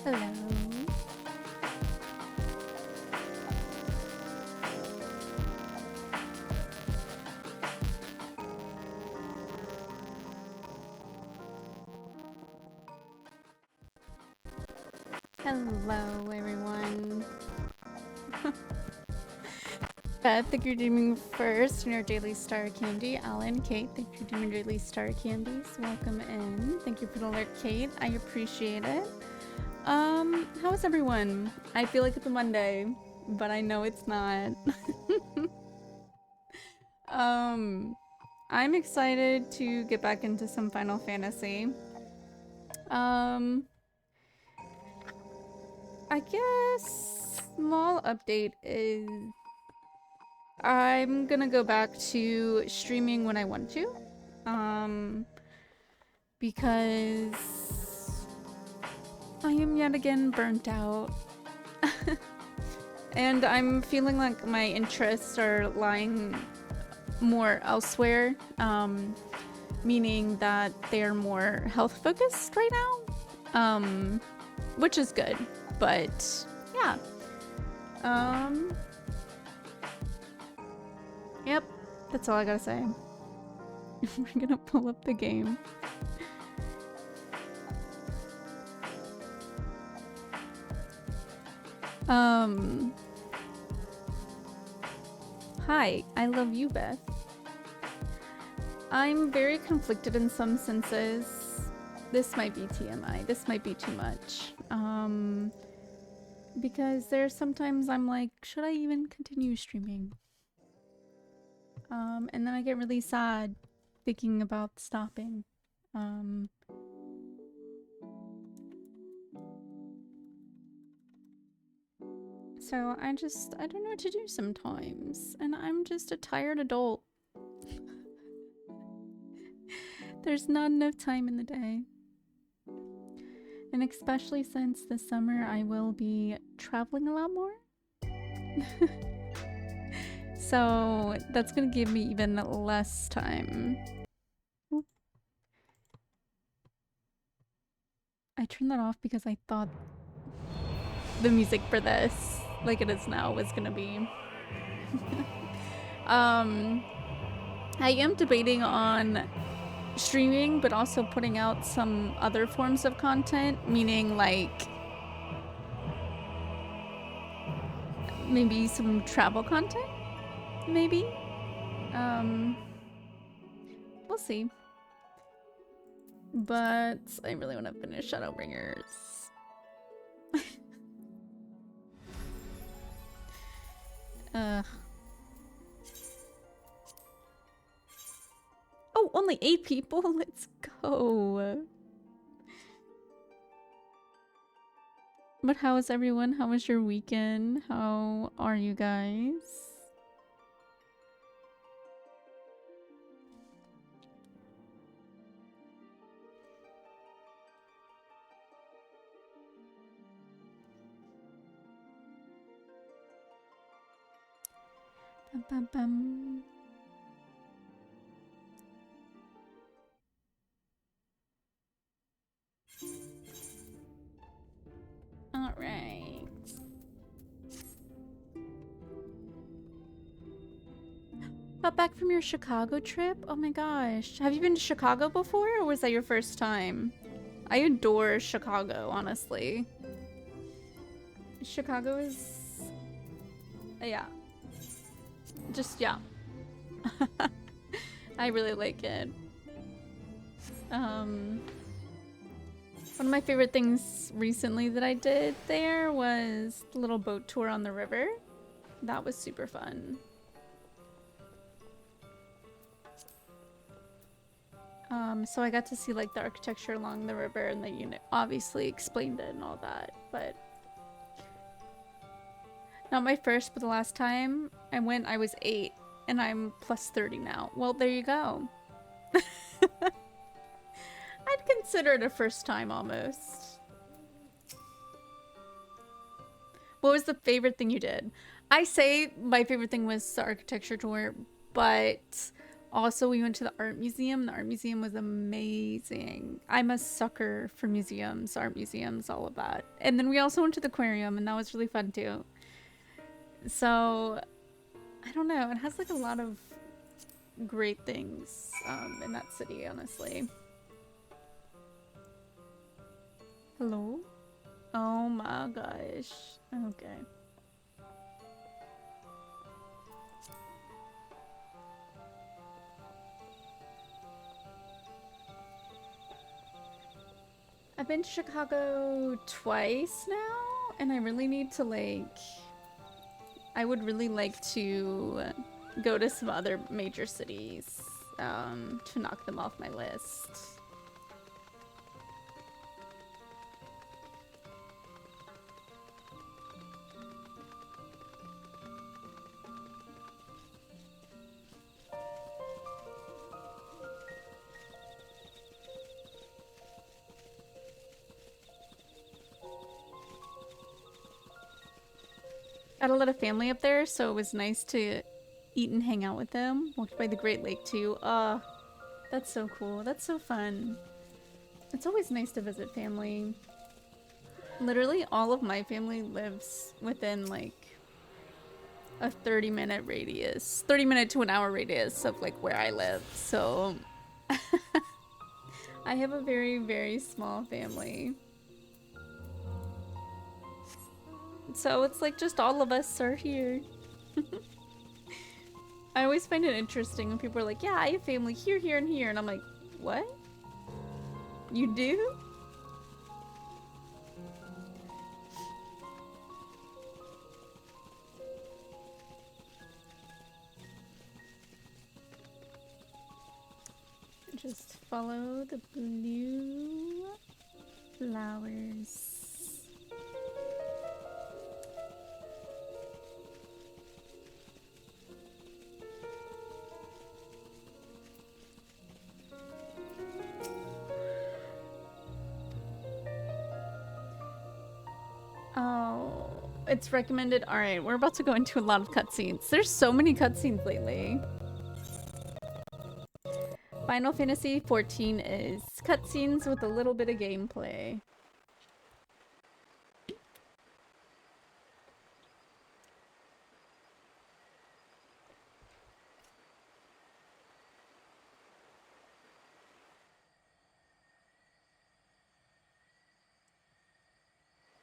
Hello. Hello, everyone. Beth, thank you for doing first in your daily star candy. Alan, Kate, thank you for doing your daily star candies. Welcome in. Thank you for the alert, Kate. I appreciate it. How is everyone? I feel like it's a Monday, but I know it's not. I'm excited to get back into some Final Fantasy. I guess small update is I'm gonna go back to streaming when I want to. Because I am yet again burnt out. And I'm feeling like my interests are lying more elsewhere, meaning that they're more health focused right now, which is good, but yeah. Yep, that's all I gotta say. We're gonna pull up the game. Hi, I love you, Beth. I'm very conflicted in some senses. This might be TMI. This might be too much. Because there's sometimes I'm like, should I even continue streaming? And then I get really sad thinking about stopping. So I don't know what to do sometimes. And I'm just a tired adult. There's not enough time in the day. And especially since this summer I will be traveling a lot more. So that's gonna give me even less time. Oop. I turned that off because I thought the music for this, like it is now, was gonna be. I am debating on streaming, but also putting out some other forms of content, meaning like maybe some travel content, maybe. We'll see. But I really want to finish Shadowbringers. Oh, only 8 people? Let's go. But how is everyone? How was your weekend? How are you guys? Bum, bum, bum. All right. Got back from your Chicago trip? Oh my gosh. Have you been to Chicago before, or was that your first time? I adore Chicago, honestly. Chicago is... yeah. Just, yeah. I really like it. One of my favorite things recently that I did there was the little boat tour on the river. That was super fun. So I got to see like the architecture along the river, and the unit obviously explained it and all that, but not my first, but the last time I went I was 8 and I'm plus 30 now. Well, there you go. I'd consider it a first time almost. What was the favorite thing you did? I say my favorite thing was the architecture tour, but also we went to the art museum. The art museum was amazing. I'm a sucker for museums, art museums, all of that. And then we also went to the aquarium, and that was really fun too. So, I don't know. It has like a lot of great things in that city, honestly. Hello? Oh my gosh. Okay. I've been to Chicago twice now, and I really need to like... I would really like to go to some other major cities to knock them off my list. Got a lot of family up there, so it was nice to eat and hang out with them. Walked by the Great Lake too. That's so cool. That's so fun. It's always nice to visit family. Literally all of my family lives within like a 30-minute radius, 30-minute to an hour radius of like where I live. So I have a very, very small family. So it's like just all of us are here. I always find it interesting when people are like, yeah, I have family here, here, and here. And I'm like, what? You do? Just follow the blue flowers. Oh, it's recommended. All right, we're about to go into a lot of cutscenes. There's so many cutscenes lately. Final Fantasy XIV is cutscenes with a little bit of gameplay.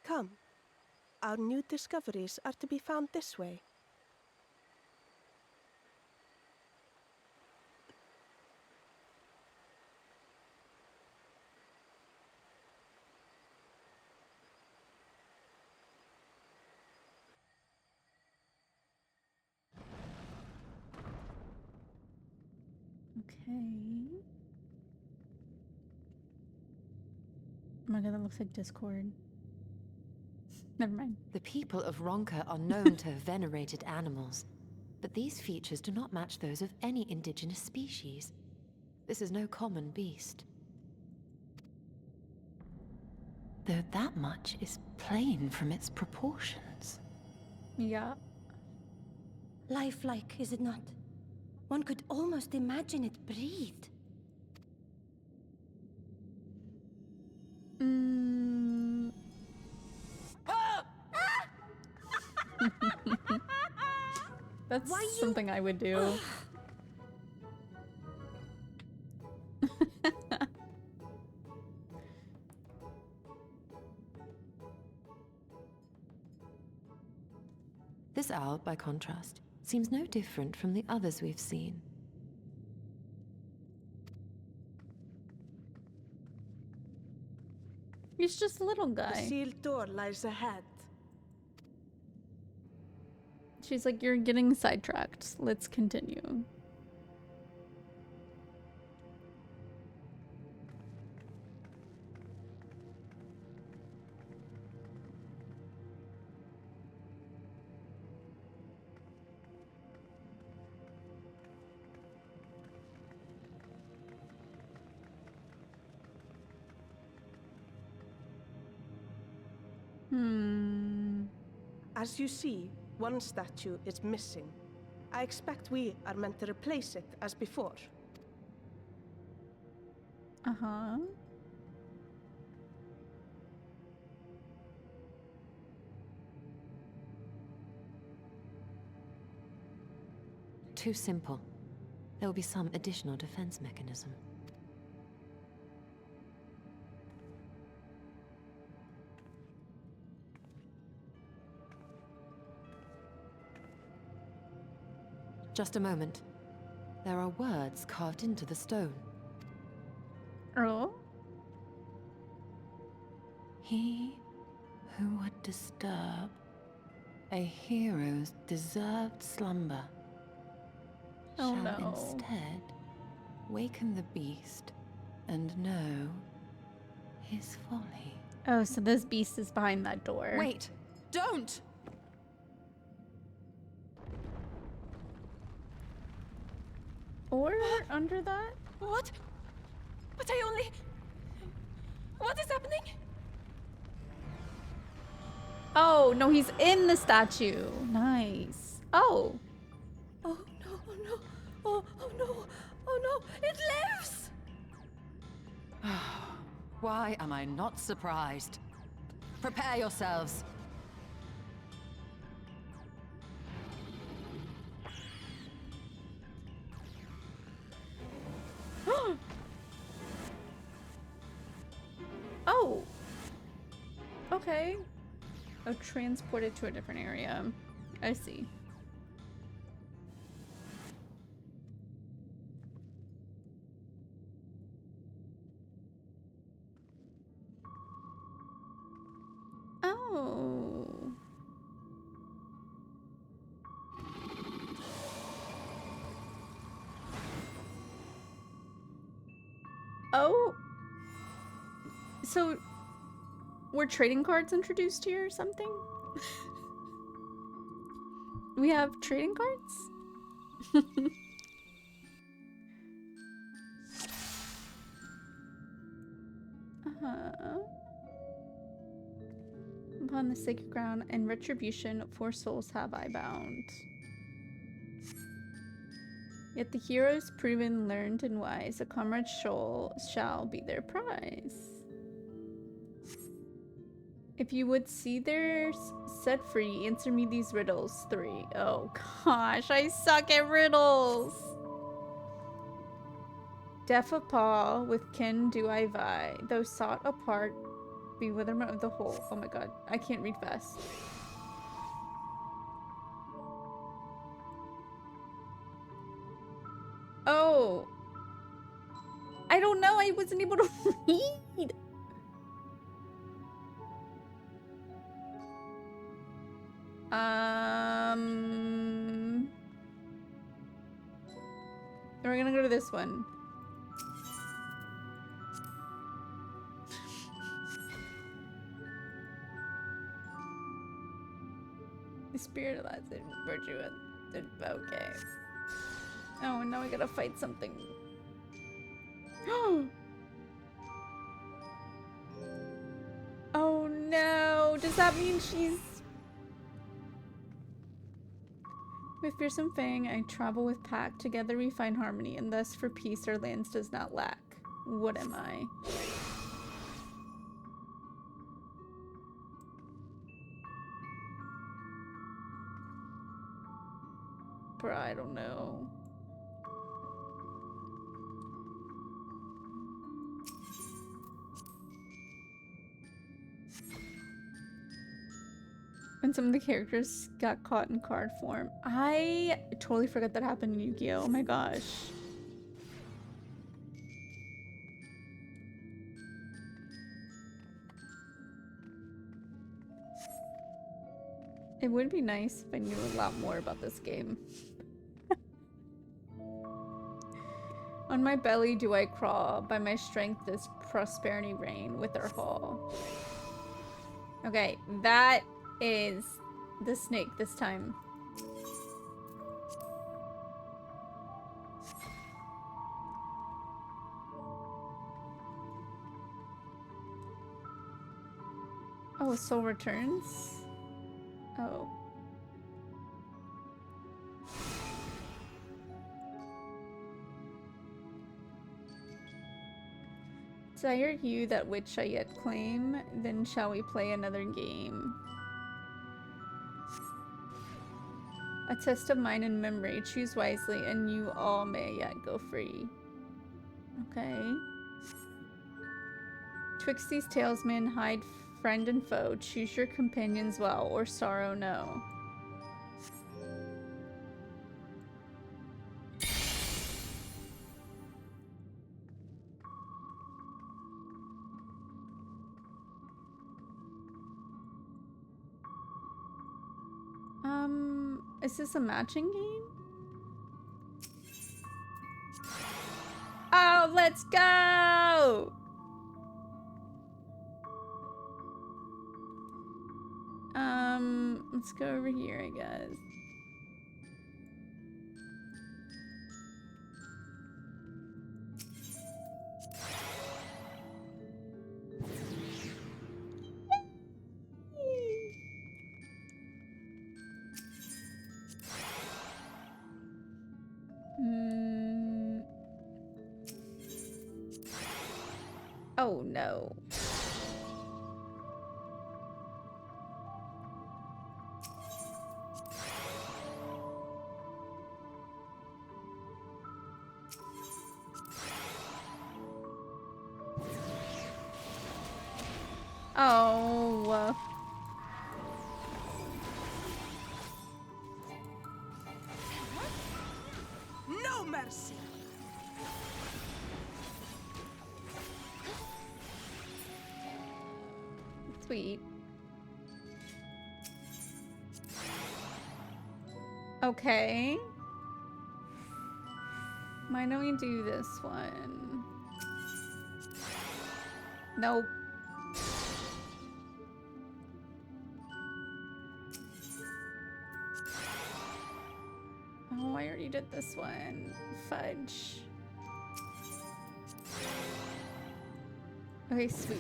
Come. Our new discoveries are to be found this way. Okay. Oh my god, that looks like Discord. Never mind. The people of Ronka are known to have venerated animals, but these features do not match those of any indigenous species. This is no common beast. Though that much is plain from its proportions. Yeah. Lifelike, is it not? One could almost imagine it breathed. That's something I would do. This owl, by contrast, seems no different from the others we've seen. He's just a little The guy. sealed door lies ahead. She's like, you're getting sidetracked. Let's continue. As you see, one statue is missing. I expect we are meant to replace it as before. Uh-huh. Too simple. There will be some additional defense mechanism. Just a moment. There are words carved into the stone. Oh? He who would disturb a hero's deserved slumber Oh, shall no. instead waken the beast and know his folly. Oh, so this beast is behind that door. Wait! Don't! Or under that? What? But I only... What is happening? Oh, no, he's in the statue. Nice. Oh. Oh no, oh no, oh no, oh no, it lives! Why am I not surprised? Prepare yourselves. Oh. Okay. Oh, transported to a different area. I see. Oh. Oh. So, were trading cards introduced here or something? We have trading cards? Uh-huh. Upon the sacred ground and retribution, 4 souls have I bound. Yet the heroes proven learned and wise, a comrade shall be their prize. If you would see their set free, answer me these riddles. 3. Oh gosh, I suck at riddles. Deaf of paw, with kin do I vie. Though sought apart, bewilderment of the whole. Oh my god, I can't read fast. Oh. I don't know, I wasn't able to read. We're gonna go to this one. The spirit of that virtue and okay. Oh, and now we gotta fight something. Oh no! Does that mean she's... With fearsome fang, I travel with pack. Together we find harmony, and thus for peace our lands does not lack. What am I? Bruh, I don't know. And some of the characters got caught in card form. I totally forgot that happened in Yu-Gi-Oh! Oh my gosh. It would be nice if I knew a lot more about this game. On my belly do I crawl, by my strength does prosperity reign with our fall. Okay, that is the snake this time. Oh, soul returns? Oh. Desire you that which I yet claim, then shall we play another game. A test of mind and memory, choose wisely, and you all may yet go free. Okay. Twixt these talesmen, hide friend and foe, choose your companions well, or sorrow no. Is this a matching game? Oh, let's go! Let's go over here, I guess. Oh no. Oh. No mercy. Sweet. Okay. Why don't we do this one? Nope. Oh, I already did this one. Fudge. Okay, sweet.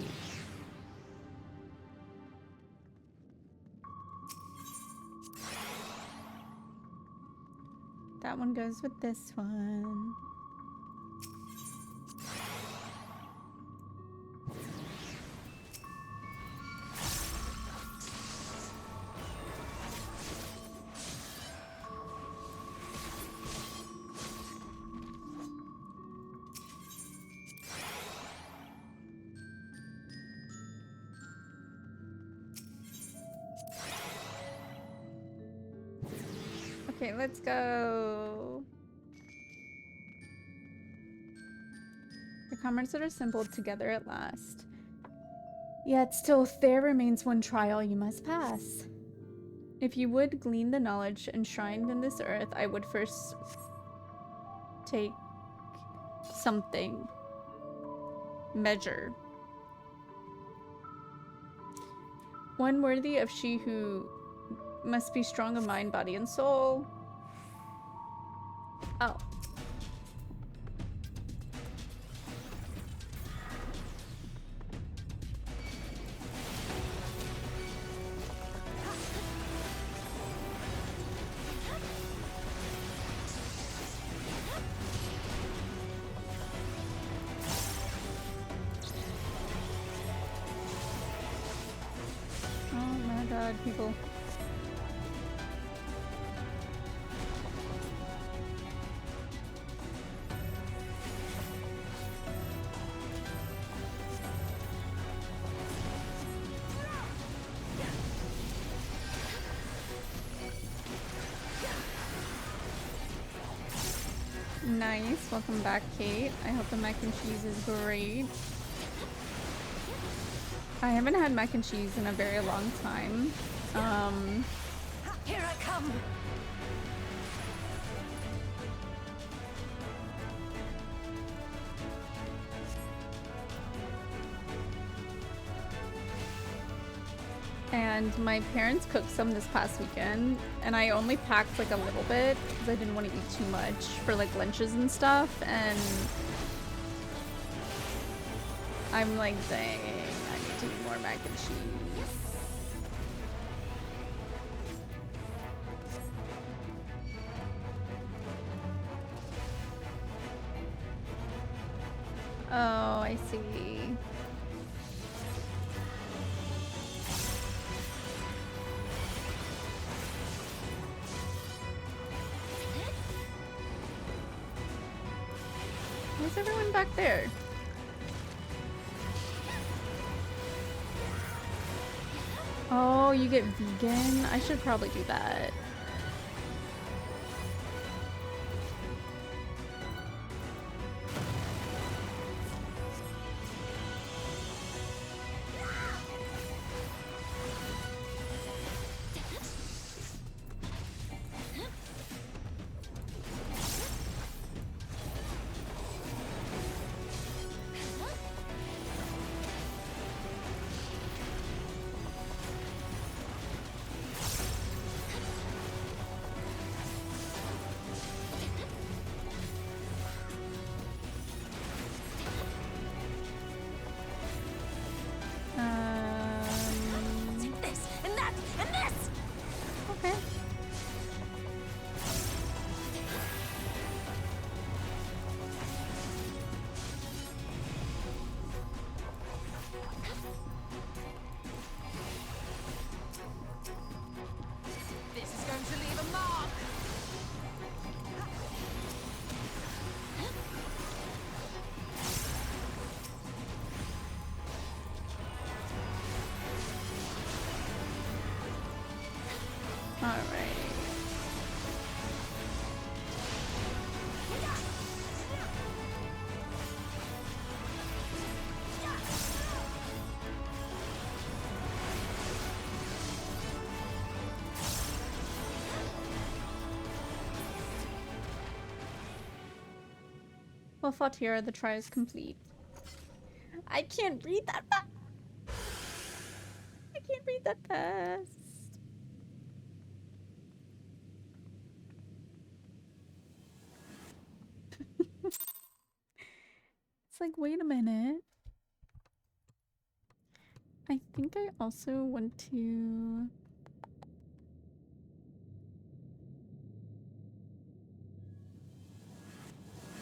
That one goes with this one. Okay, let's go. Your comrades are assembled together at last. Yet still there remains one trial you must pass. If you would glean the knowledge enshrined in this earth, I would first take something. Measure. One worthy of she who must be strong of mind, body, and soul. Oh. Oh my god, people. Nice. Welcome back, Kate. I hope the mac and cheese is great. I haven't had mac and cheese in a very long time. Here I come. And my parents cooked some this past weekend, and I only packed like a little bit because I didn't want to eat too much for like lunches and stuff, and I'm like, dang, I need to eat more mac and cheese. Oh, I see. Where's everyone back there? Oh, you get vegan? I should probably do that. This and that and this. Okay. This is going to leave a mark. All right. Well, Fatira, the try is complete. I can't read that fast. I can't read that fast. It's like, wait a minute. I think I also want to...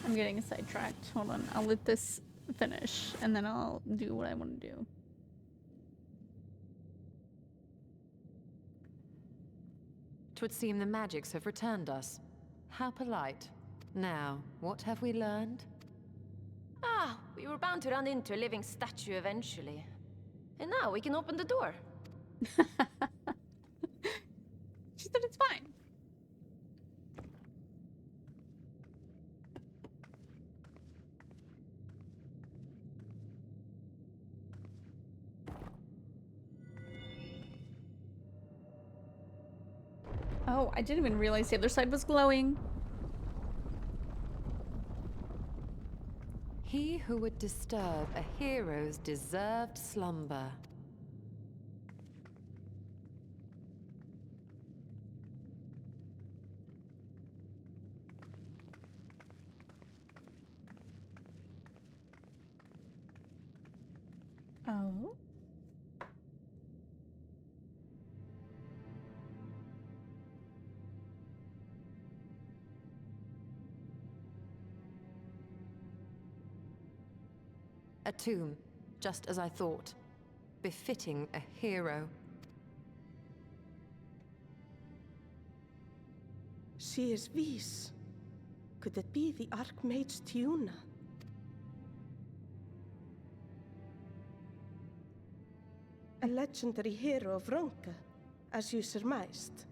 I'm getting sidetracked. Hold on. I'll let this finish and then I'll do what I want to do. Twould seem the magics have returned us. How polite. Now, what have we learned? Ah, we were bound to run into a living statue eventually. And now we can open the door. She said it's fine. Oh, I didn't even realize the other side was glowing. He who would disturb a hero's deserved slumber. Oh. A tomb, just as I thought. Befitting a hero. She is Vis. Could it be the Archmage Tiuna? A legendary hero of Ronka, as you surmised.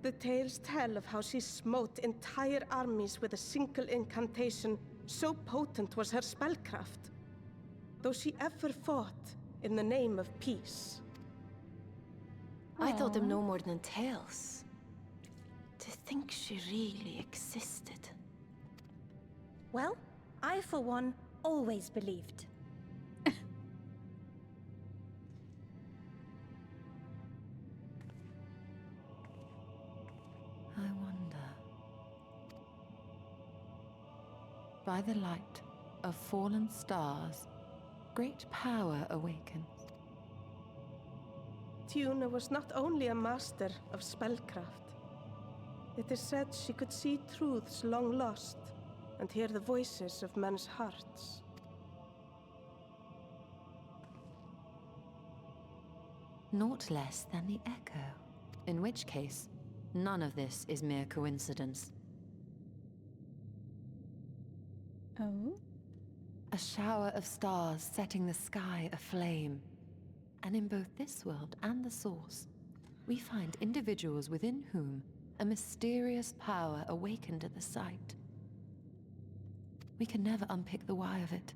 The tales tell of how she smote entire armies with a single incantation, so potent was her spellcraft. Though she ever fought in the name of peace. I thought them Aw. no more than tales. To think she really existed. Well, I, for one, always believed. I wonder. By the light of fallen stars, great power awakens. Tuna was not only a master of spellcraft. It is said she could see truths long lost and hear the voices of men's hearts. Naught less than the echo. In which case, none of this is mere coincidence. Oh? A shower of stars setting the sky aflame. And in both this world and the Source, we find individuals within whom a mysterious power awakened at the sight. We can never unpick the why of it.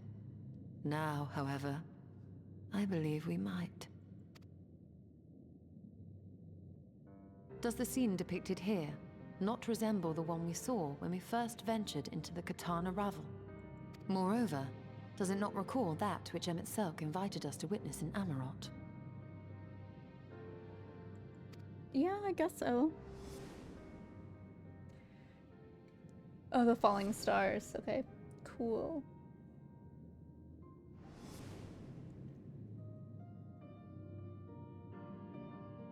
Now, however, I believe we might. Does the scene depicted here not resemble the one we saw when we first ventured into the Katana Ravel? Moreover, does it not recall that which Emmett Selk invited us to witness in Amarot? Yeah, I guess so. Oh, the falling stars. Okay, cool.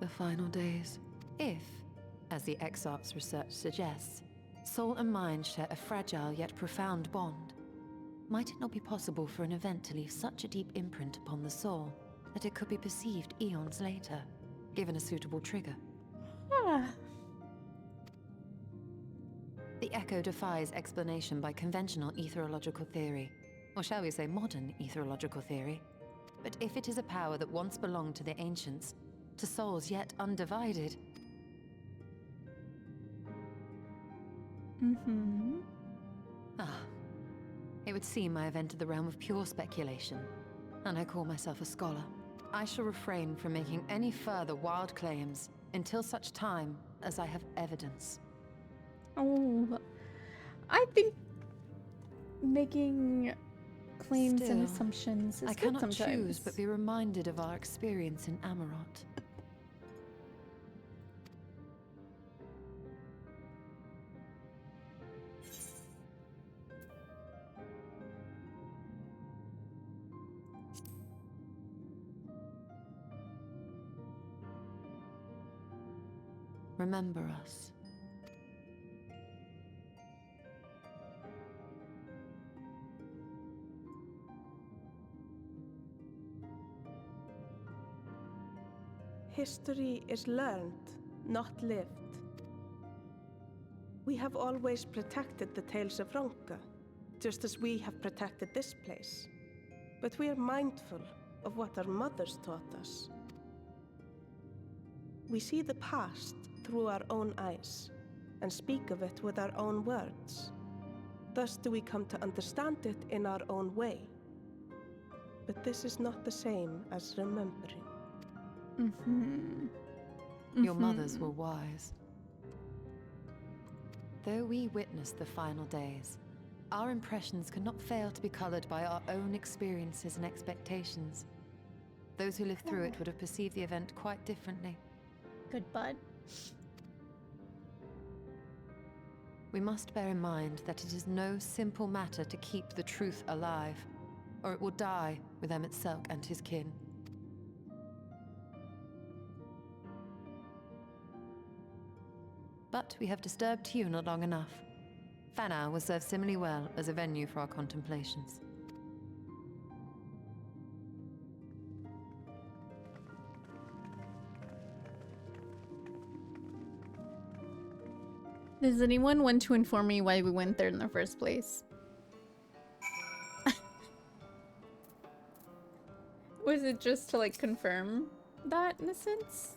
The final days. If, as the Exarch's research suggests, soul and mind share a fragile yet profound bond, might it not be possible for an event to leave such a deep imprint upon the soul that it could be perceived eons later, given a suitable trigger? Ah. The echo defies explanation by conventional etherological theory, or shall we say modern etherological theory. But if it is a power that once belonged to the ancients, to souls yet undivided... Mm-hmm. Ah, it would seem I have entered the realm of pure speculation, and I call myself a scholar. I shall refrain from making any further wild claims until such time as I have evidence. Oh, I think making claims and Still, assumptions is I good cannot sometimes. choose but be reminded of our experience in Amarot. Remember us. History is learned, not lived. We have always protected the tales of Ronka, just as we have protected this place. But we are mindful of what our mothers taught us. We see the past through our own eyes, and speak of it with our own words. Thus do we come to understand it in our own way. But this is not the same as remembering. Mm-hmm. Your mothers were wise. Though we witnessed the final days, our impressions cannot fail to be colored by our own experiences and expectations. Those who lived through it would have perceived the event quite differently. Good bud. We must bear in mind that it is no simple matter to keep the truth alive, or it will die with Emmett Selk and his kin. But we have disturbed Tuna long enough. Fanau will serve similarly well as a venue for our contemplations. Does anyone want to inform me why we went there in the first place? Was it just to like confirm that in a sense?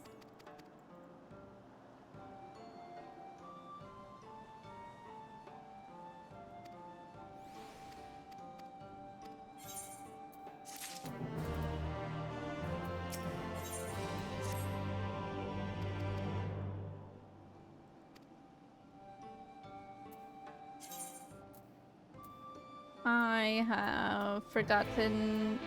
I have forgotten.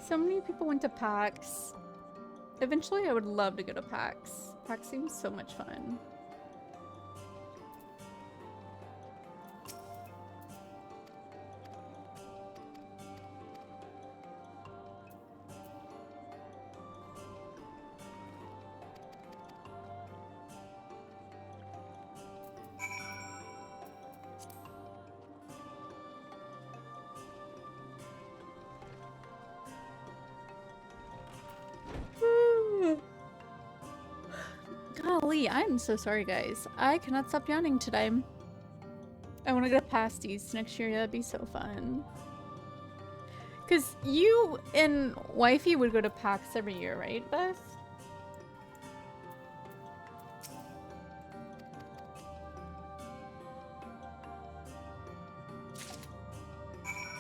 So many people went to PAX. Eventually, I would love to go to PAX. PAX seems so much fun. Golly, I'm so sorry, guys. I cannot stop yawning today. I want to go to pasties next year. That'd be so fun. Because you and Wifey would go to PAX every year, right, Beth?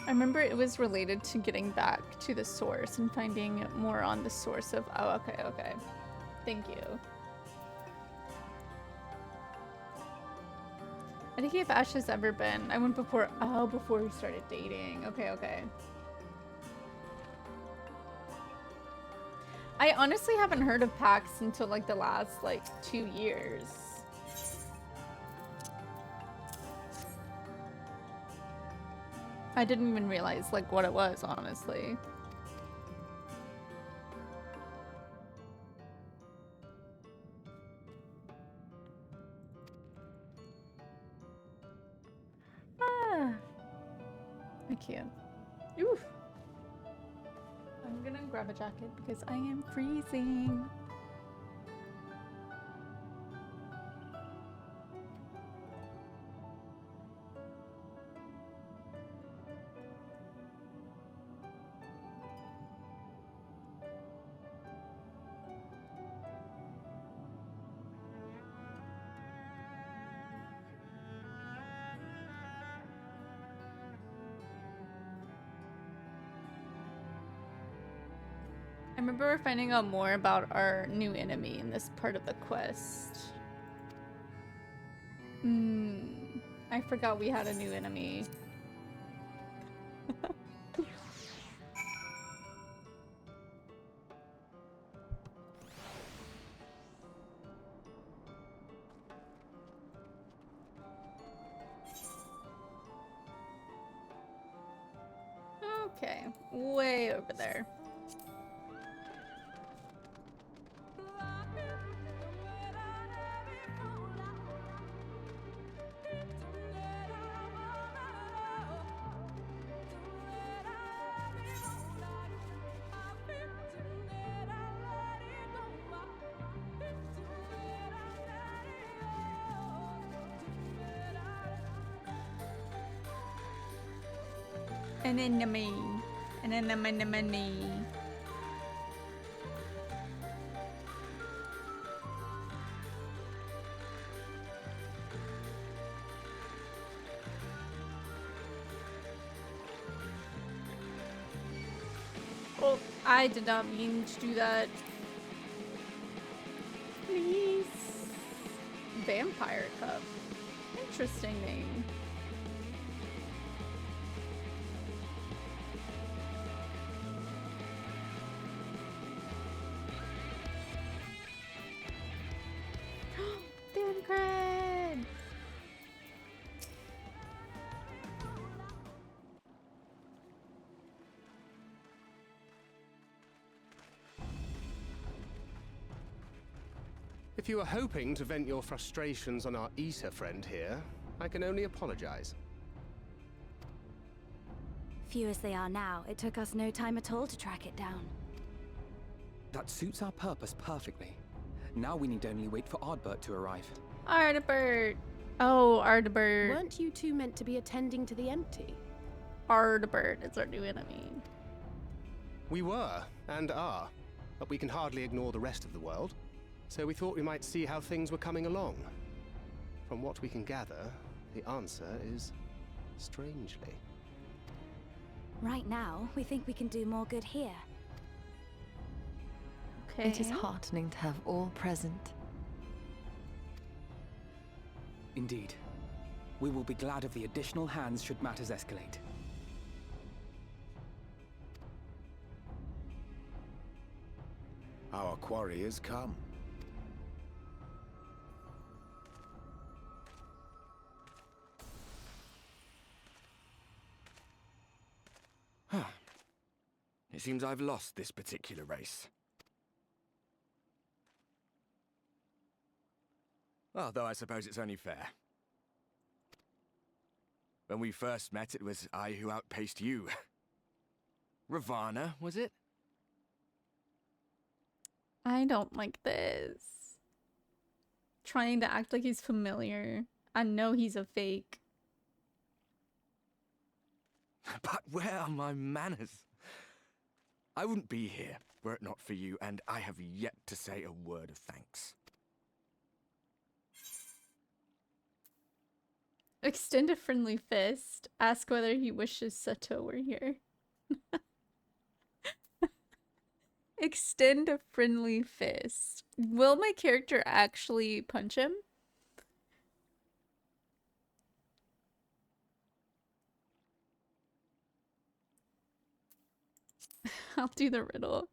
I remember it was related to getting back to the source and finding more on the source of... Oh, okay, okay. Thank you. I think if Ash has ever been... I went before... Oh, before we started dating. Okay, okay. I honestly haven't heard of PAX until like the last like 2 years. I didn't even realize like what it was, honestly. Ah, I can't. Oof. I'm gonna grab a jacket because I am freezing. I remember finding out more about our new enemy in this part of the quest. I forgot we had a new enemy. Okay, way over there. An enemy. An enemy. Oh, I did not mean to do that. Please. Vampire Cup. Interesting name. Cred. If you were hoping to vent your frustrations on our Eater friend here, I can only apologize. Few as they are now, it took us no time at all to track it down. That suits our purpose perfectly. Now we need only wait for Ardbert to arrive. Ardbert. Oh, Ardbert. Weren't you two meant to be attending to the empty? Ardbert is our new enemy. We were, and are. but we can hardly ignore the rest of the world. So we thought we might see how things were coming along. From what we can gather, the answer is strangely. Right now, we think we can do more good here. Okay. It is heartening to have all present. Indeed. We will be glad of the additional hands should matters escalate. Our quarry has come. It seems I've lost this particular race. Although I suppose it's only fair. When we first met, it was I who outpaced you. Ravana, was it? I don't like this. Trying to act like he's familiar. I know he's a fake. But where are my manners? I wouldn't be here were it not for you, and I have yet to say a word of thanks. Extend a friendly fist. Ask whether he wishes Sato were here. Extend a friendly fist. Will my character actually punch him? I'll do the riddle.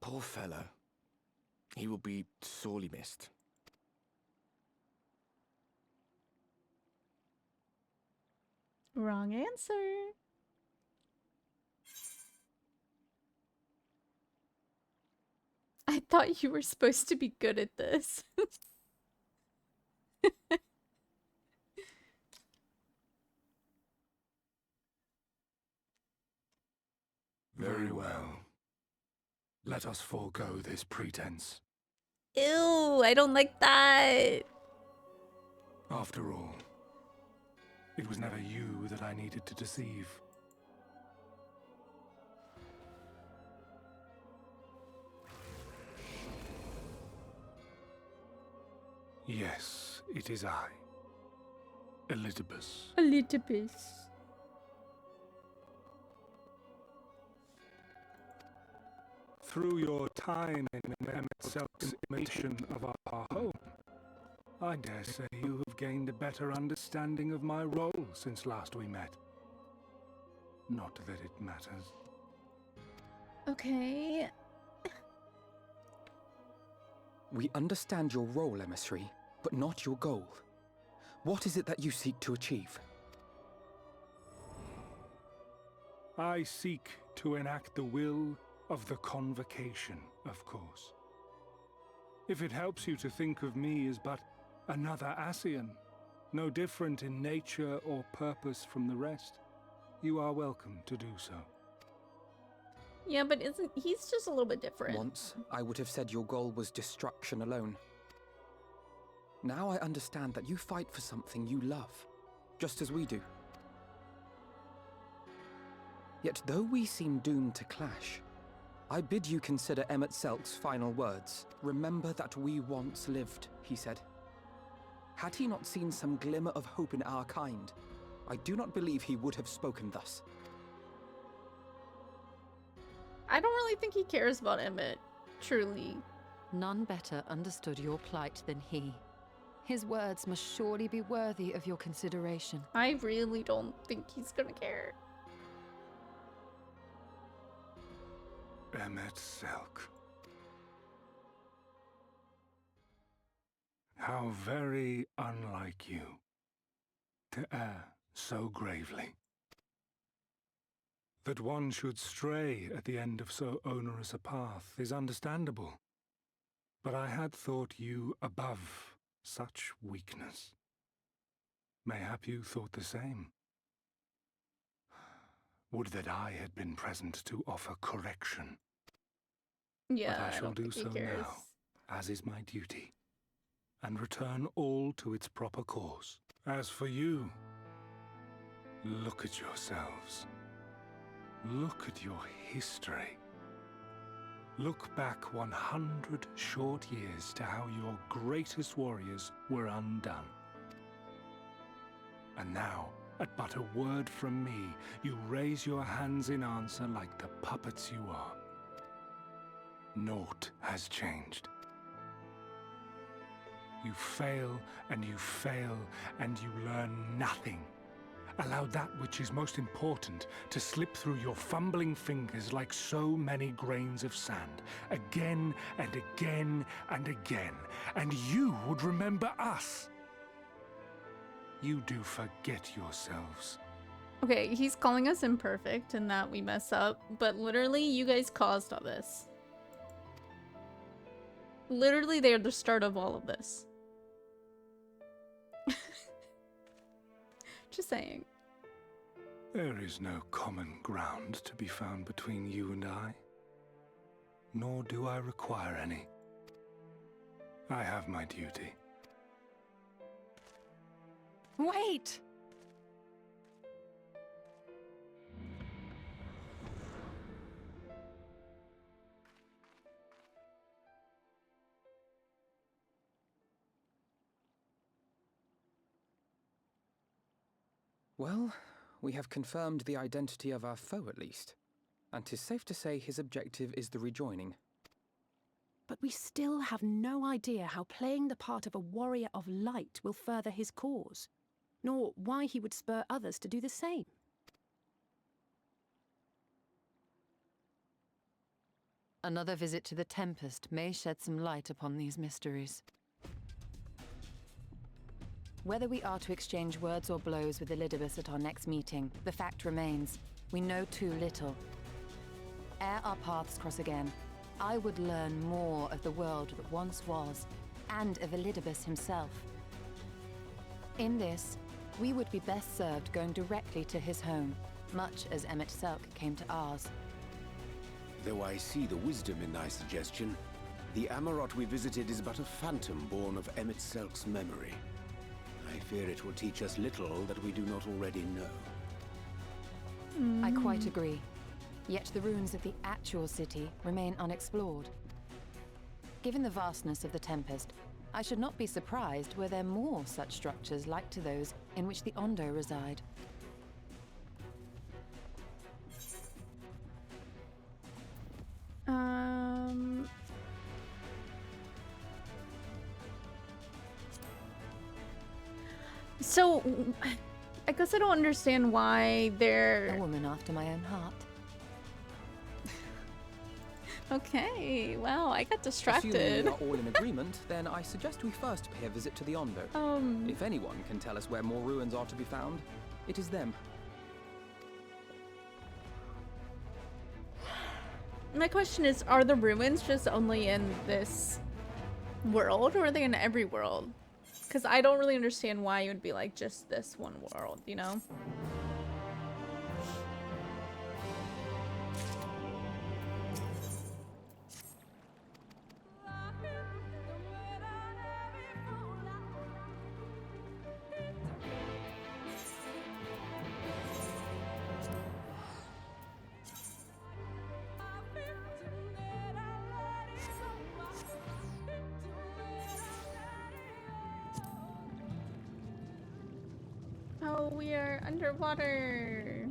Poor fellow. He will be sorely missed. Wrong answer. I thought you were supposed to be good at this. Very well. Let us forego this pretense. Ew, I don't like that. After all, it was never you that I needed to deceive. Yes, it is I, Elizabeth. Elizabeth. Through your time in Emmett Selk's imitation of our home, I dare say you have gained a better understanding of my role since last we met. Not that it matters. Okay. We understand your role, emissary, but not your goal. What is it that you seek to achieve? I seek to enact the will of the Convocation, of course. If it helps you to think of me as but another Ascian, no different in nature or purpose from the rest, you are welcome to do so. Yeah, but he's just a little bit different. Once, I would have said your goal was destruction alone. Now I understand that you fight for something you love, just as we do. Yet though we seem doomed to clash, I bid you consider Emmett Selk's final words. Remember that we once lived, he said. Had he not seen some glimmer of hope in our kind, I do not believe he would have spoken thus. I don't really think he cares about Emmett, truly. None better understood your plight than he. His words must surely be worthy of your consideration. I really don't think he's gonna care. Emmett Selk. How very unlike you to err so gravely. That one should stray at the end of so onerous a path is understandable, but I had thought you above such weakness. Mayhap you thought the same. Would that I had been present to offer correction. Yeah, but I shall do so now, as is my duty, and return all to its proper course. As for you, Look at yourselves. Look at your history. Look back 100 short years to how your greatest warriors were undone. And now, at but a word from me, you raise your hands in answer like the puppets you are. Naught has changed. You fail, and you fail, and you learn nothing. Allow that which is most important to slip through your fumbling fingers like so many grains of sand, again and again and again, and you would remember us. You do forget yourselves. Okay, he's calling us imperfect and that we mess up, but literally, you guys caused all this. Literally, they are the start of all of this. Just saying. There is no common ground to be found between you and I, nor do I require any. I have my duty. Wait! Well, we have confirmed the identity of our foe at least, and 'tis safe to say his objective is the rejoining. But we still have no idea how playing the part of a warrior of light will further his cause, nor why he would spur others to do the same. Another visit to the Tempest may shed some light upon these mysteries. Whether we are to exchange words or blows with Elidibus at our next meeting, the fact remains, we know too little. Ere our paths cross again, I would learn more of the world that once was, and of Elidibus himself. In this, we would be best served going directly to his home, much as Emmett Selk came to ours. Though I see the wisdom in thy suggestion, the Amarot we visited is but a phantom born of Emmett Selk's memory. I fear it will teach us little that we do not already know. I quite agree. Yet the ruins of the actual city remain unexplored. Given the vastness of the Tempest, I should not be surprised were there more such structures like to those in which the Ondo reside. So, I guess I don't understand why they're... A woman after my own heart. Okay, wow, I got distracted. Assuming we are all in agreement, then I suggest we first pay a visit to the Ondo. If anyone can tell us where more ruins are to be found, it is them. My question is, are the ruins just only in this world, or are they in every world? Because I don't really understand why it would be like just this one world, you know? Oh, we are underwater.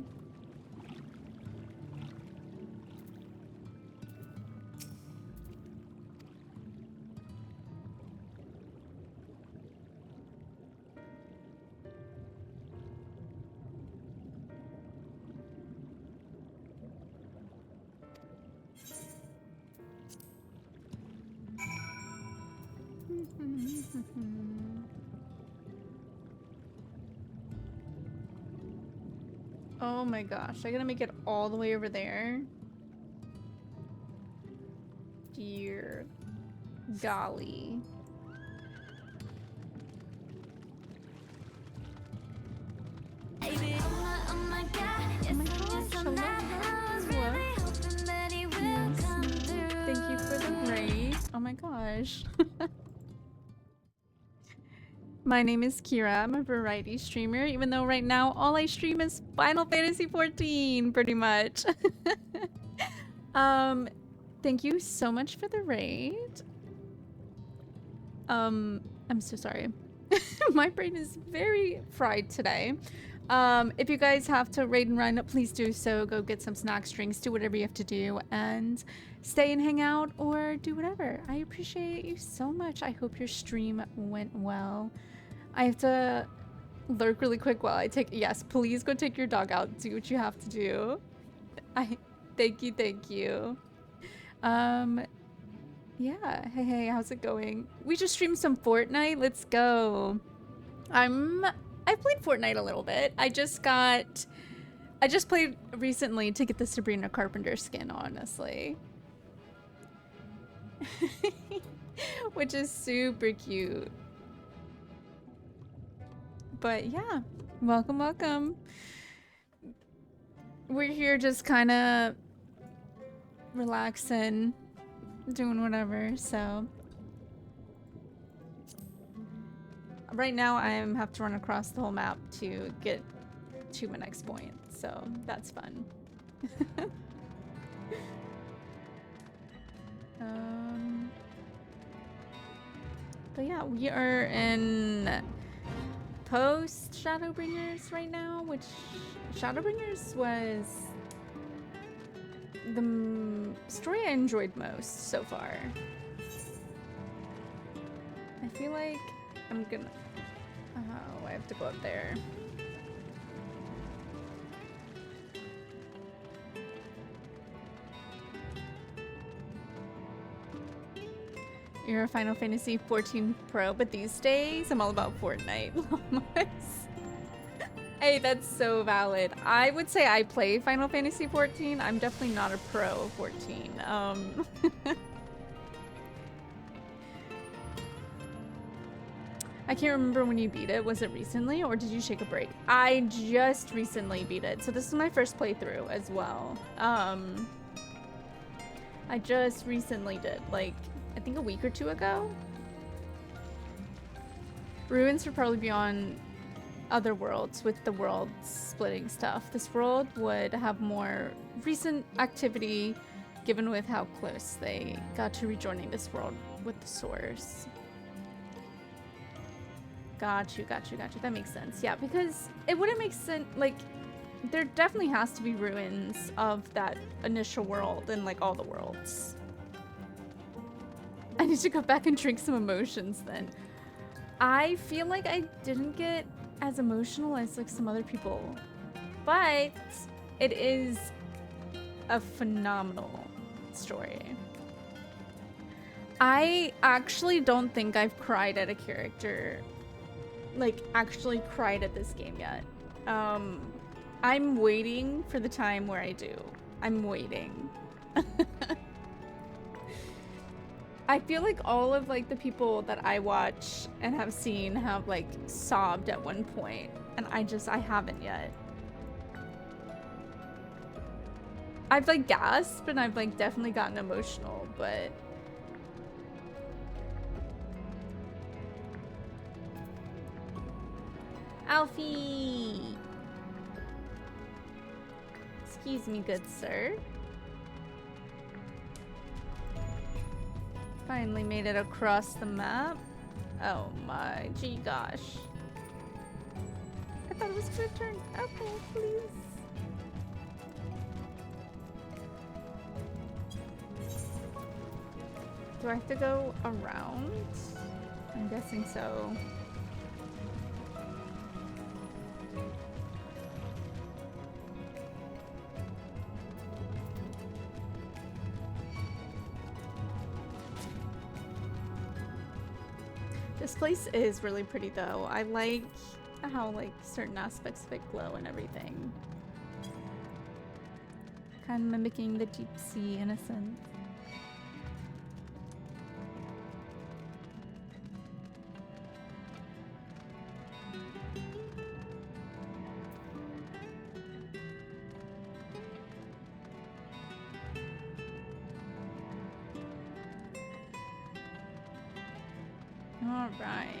Oh my gosh, I gotta make it all the way over there. Dear golly. Oh my gosh, hello. Thank you for the raid. Oh my gosh. My name is Kira. I'm a variety streamer, even though right now all I stream is Final Fantasy XIV, pretty much. Thank you so much for the raid. I'm so sorry. My brain is very fried today. If you guys have to raid and run, please do so. Go get some snacks, drinks, do whatever you have to do, and stay and hang out or do whatever. I appreciate you so much. I hope your stream went well. I have to lurk really quick while I take— yes, please go take your dog out. Do what you have to do. Thank you. Yeah. Hey, how's it going? We just streamed some Fortnite. Let's go. I played Fortnite a little bit. I just played recently to get the Sabrina Carpenter skin, honestly. Which is super cute. But yeah, welcome. We're here just kind of relaxing, doing whatever, so. Right now I have to run across the whole map to get to my next point, so that's fun. But yeah, we are in post Shadowbringers right now, which Shadowbringers was the story I enjoyed most so far. I feel like I'm gonna— oh, I have to go up there. You're a Final Fantasy XIV pro, but these days I'm all about Fortnite. Hey, that's so valid. I would say I play Final Fantasy XIV. I'm definitely not a pro of 14. I can't remember when you beat it. Was it recently or did you take a break? I just recently beat it. So this is my first playthrough as well. I just recently did, like, I think a week or two ago. Ruins would probably be on other worlds with the world splitting stuff. This world would have more recent activity given with how close they got to rejoining this world with the source. Got you. That makes sense. Yeah, because it wouldn't make sense, like, there definitely has to be ruins of that initial world and, like, all the worlds. I need to go back and drink some emotions then. I feel like I didn't get as emotional as, like, some other people. But it is a phenomenal story. I actually don't think I've cried at a character, like, actually cried at this game yet. I'm waiting for the time where I do. I'm waiting. I feel like all of, like, the people that I watch and have seen have, like, sobbed at one point, and I haven't yet. I've, like, gasped and I've, like, definitely gotten emotional, but Alfie! Excuse me, good sir. Finally made it across the map. Oh my gee gosh. I thought it was gonna turn. Okay, please. Do I have to go around? I'm guessing so. This place is really pretty though. I like how, like, certain aspects of it glow and everything. Kind of mimicking the deep sea in a sense. All right.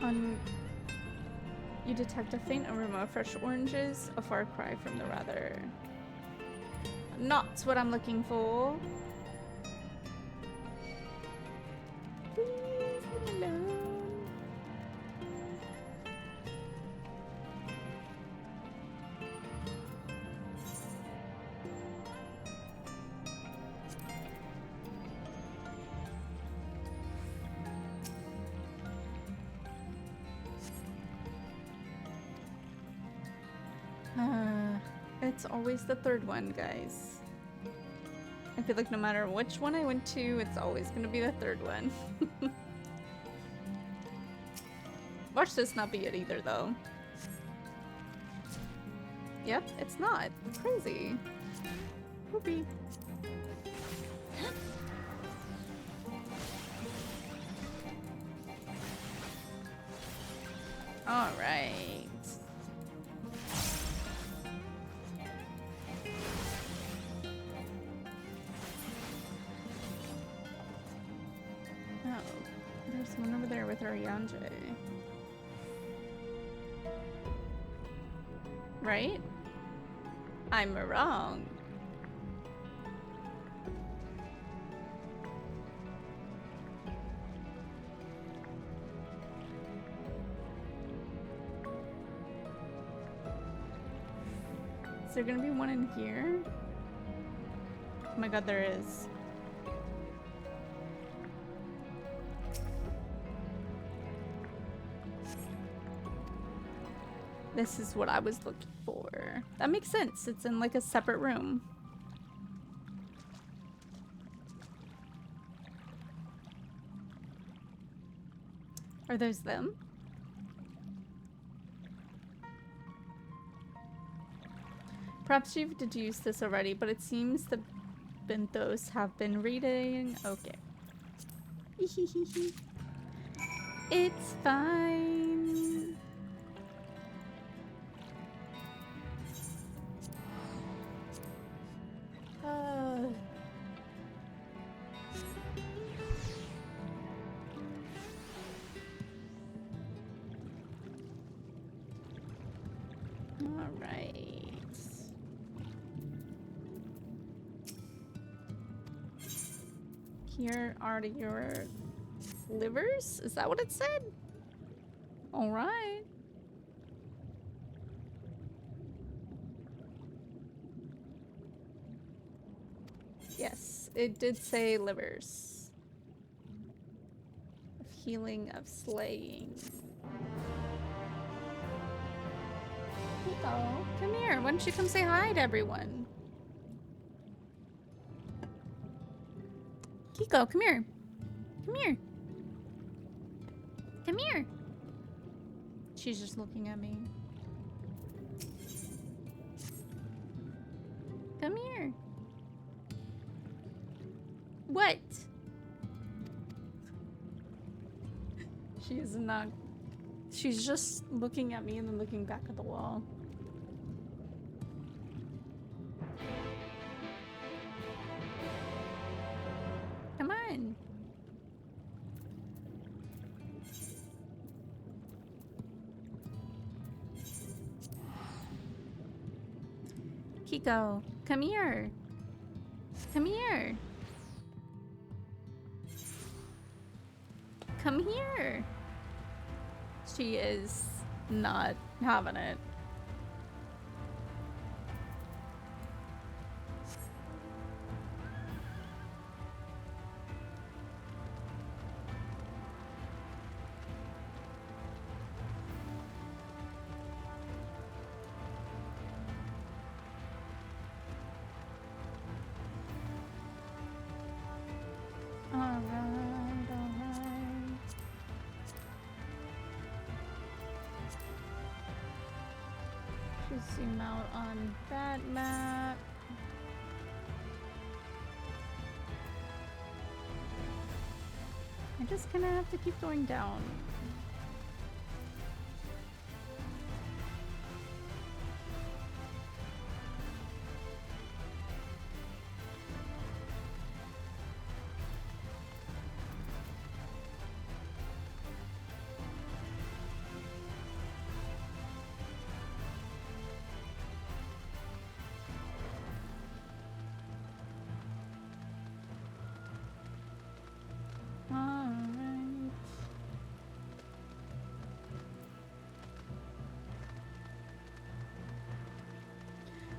You detect a faint aroma of fresh oranges, a far cry from the rather. Not what I'm looking for. Please leave me alone. It's always the third one, guys. I feel like no matter which one I went to, it's always gonna be the third one. Watch this not be it either, though. Yep, it's not. It's crazy. Whoopee. All right. Oh, there's one over there with our Yanje. Right? I'm wrong. Is there gonna be one in here? Oh my god, there is. This is what I was looking for. That makes sense. It's in like a separate room. Are those them? Perhaps you've deduced this already, but it seems the Benthos have been reading. Okay. It's fine. All right. Here are your livers? Is that what it said? All right. Yes, it did say livers. Of healing, of slaying. Kiko, come here. Why don't you come say hi to everyone? Kiko, come here. Come here. Come here. She's just looking at me. Come here. What? She is not. She's just looking at me and then looking back at the wall. Come on. Kiko, come here. Come here. Come here. She is not having it. Zoom out on that map. I just kind of have to keep going down.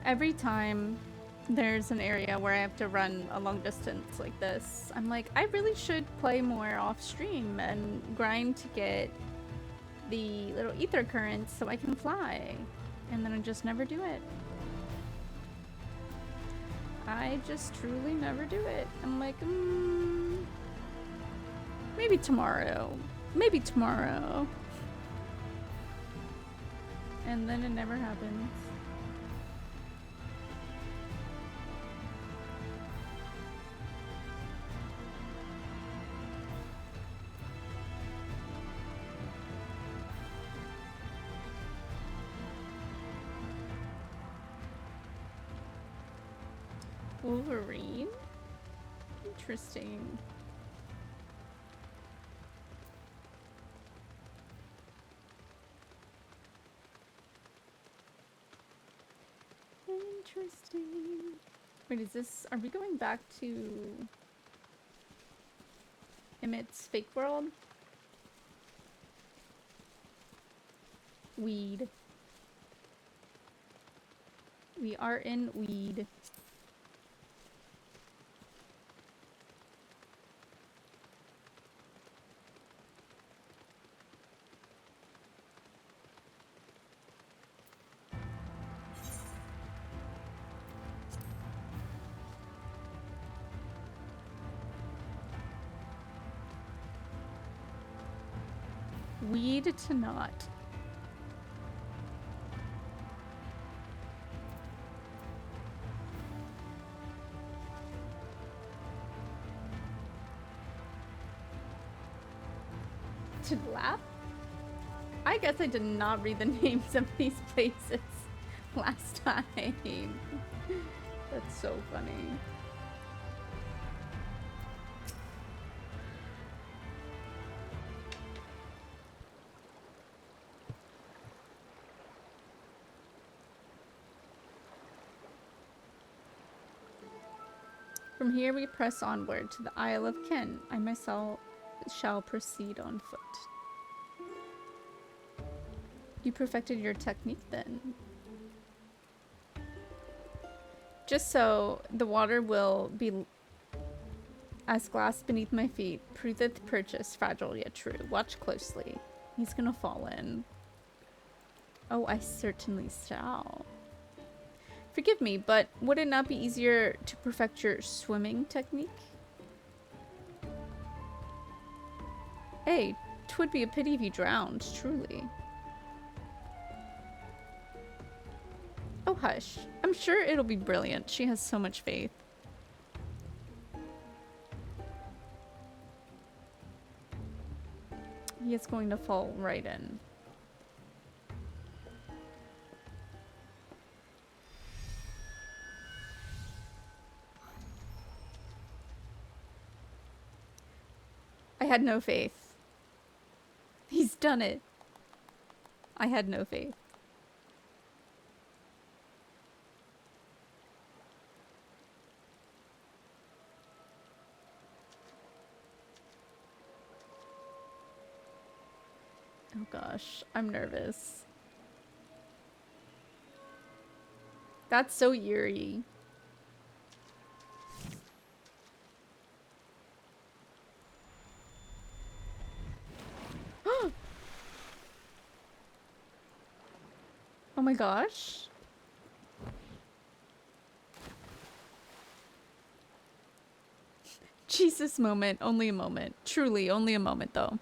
every time there's an area where I have to run a long distance like this, I'm like, I really should play more off stream and grind to get the little ether currents so I can fly. And then I just never do it. I just truly never do it. I'm like, maybe tomorrow. Maybe tomorrow. And then it never happens. Wolverine? Interesting. Interesting. Wait, is this... Are we going back to... Emmett's fake world? Weed. We are in weed. Weed to not. To laugh? I guess I did not read the names of these places last time. That's so funny. From here we press onward to the Isle of Ken. I myself shall proceed on foot. You perfected your technique then. Just so the water will be as glass beneath my feet, proveth purchase, fragile yet true. Watch closely. He's gonna fall in. Oh, I certainly shall. Forgive me, but would it not be easier to perfect your swimming technique? Hey, 'twould be a pity if you drowned, truly. Oh, hush. I'm sure it'll be brilliant. She has so much faith. He is going to fall right in. I had no faith. He's done it. I had no faith. Oh gosh, I'm nervous. That's so eerie. Oh my gosh. Jesus moment, only a moment. Truly, only a moment though.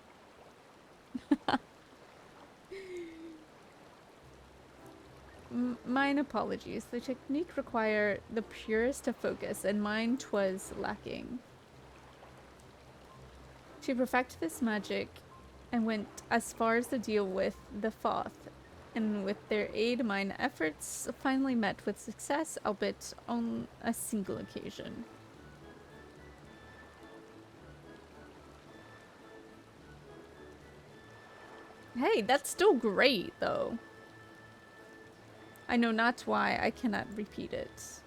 Mine apologies. The technique required the purest of focus, and mine 'twas lacking. To perfect this magic, I went as far as to deal with the Thoth, and with their aid, mine efforts finally met with success, albeit on a single occasion. Hey, that's still great, though. I know not why I cannot repeat it.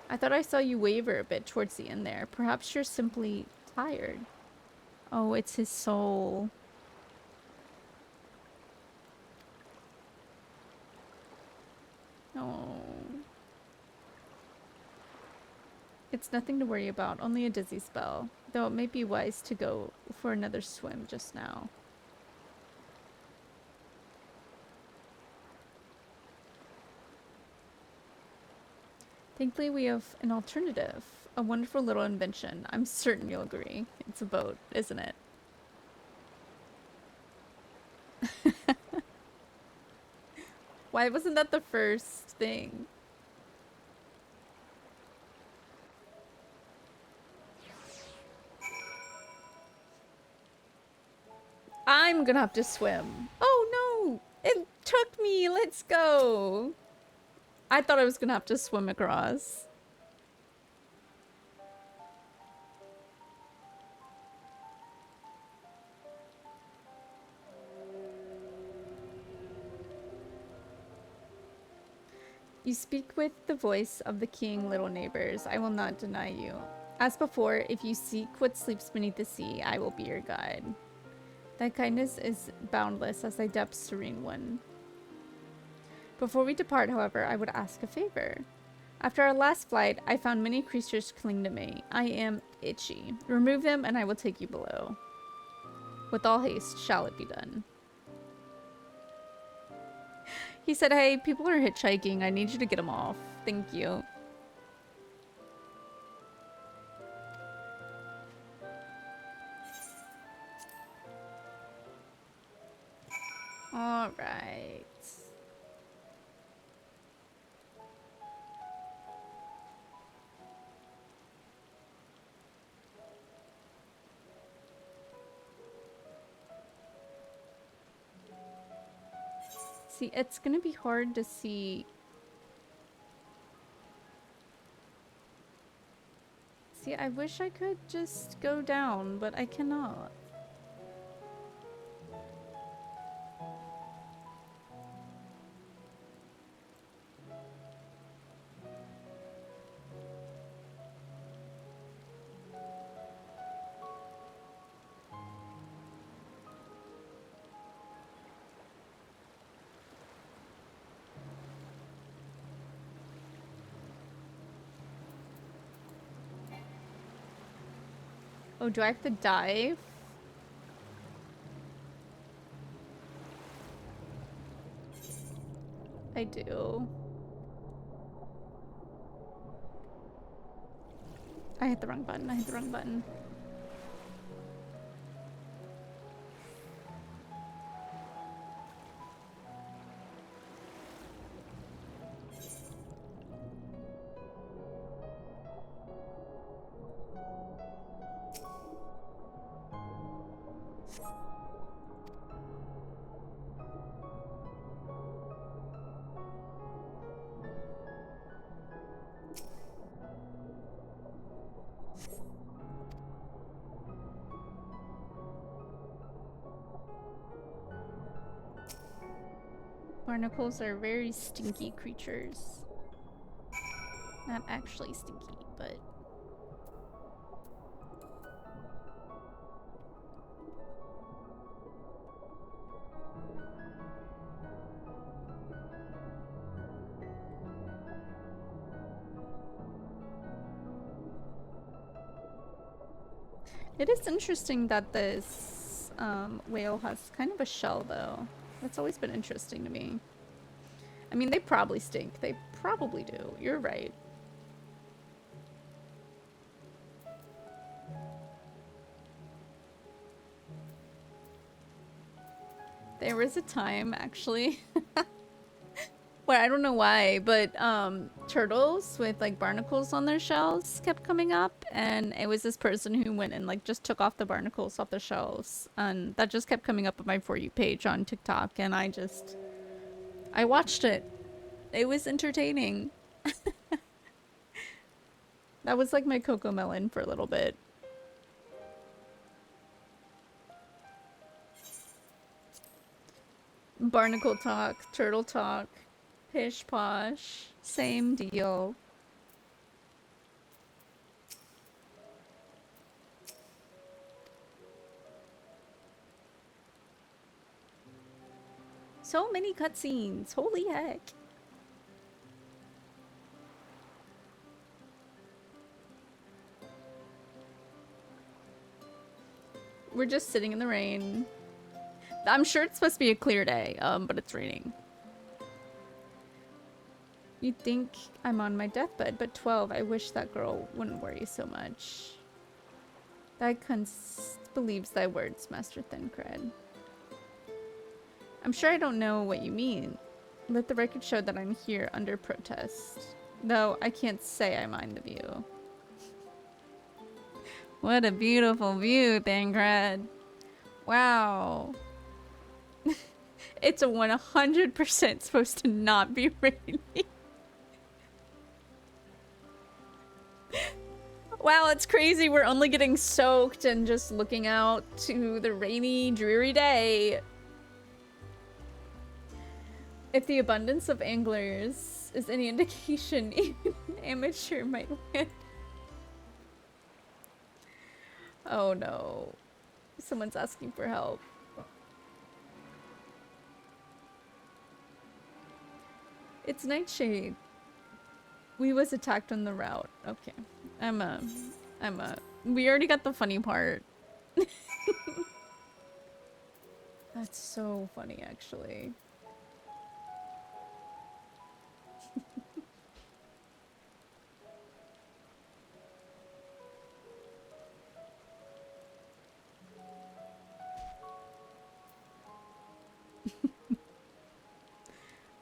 I thought I saw you waver a bit towards the end there. Perhaps you're simply tired. Oh, it's his soul. Oh. It's nothing to worry about, only a dizzy spell. Though it may be wise to go for another swim just now. Thankfully, we have an alternative. A wonderful little invention. I'm certain you'll agree. It's a boat, isn't it? Why wasn't that the first thing? I'm gonna have to swim. Oh no! It took me! Let's go! I thought I was gonna have to swim across. You speak with the voice of the king, little neighbors. I will not deny you. As before, if you seek what sleeps beneath the sea, I will be your guide. Thy kindness is boundless as thy depths serene one. Before we depart, however, I would ask a favor. After our last flight, I found many creatures cling to me. I am itchy. Remove them and I will take you below. With all haste shall it be done. He said, hey, people are hitchhiking. I need you to get them off. Thank you. All right. See, it's gonna be hard to see. See, I wish I could just go down, but I cannot. Oh, do I have to dive? I do. I hit the wrong button. I hit the wrong button. Barnacles are very stinky creatures. Not actually stinky, but... It is interesting that this whale has kind of a shell, though. That's always been interesting to me. I mean, they probably stink. They probably do. You're right. There was a time, actually, where I don't know why, but turtles with like barnacles on their shells kept coming up, and it was this person who went and like just took off the barnacles off the shells, and that just kept coming up on my For You page on TikTok, and I watched it. It was entertaining. That was like my Coco Melon for a little bit. Barnacle talk, turtle talk, pish posh, same deal. So many cutscenes, holy heck. We're just sitting in the rain. I'm sure it's supposed to be a clear day, but it's raining. You'd think I'm on my deathbed, but 12, I wish that girl wouldn't worry so much. Thy believes thy words, Master Thincred. I'm sure I don't know what you mean. Let the record show that I'm here under protest. Though I can't say I mind the view. What a beautiful view, Thincred. Wow. It's a 100% supposed to not be raining. Wow, it's crazy. We're only getting soaked and just looking out to the rainy, dreary day. If the abundance of anglers is any indication, even an amateur might win. Oh no. Someone's asking for help. It's Nightshade. We was attacked on the route. Okay. We already got the funny part. That's so funny, actually.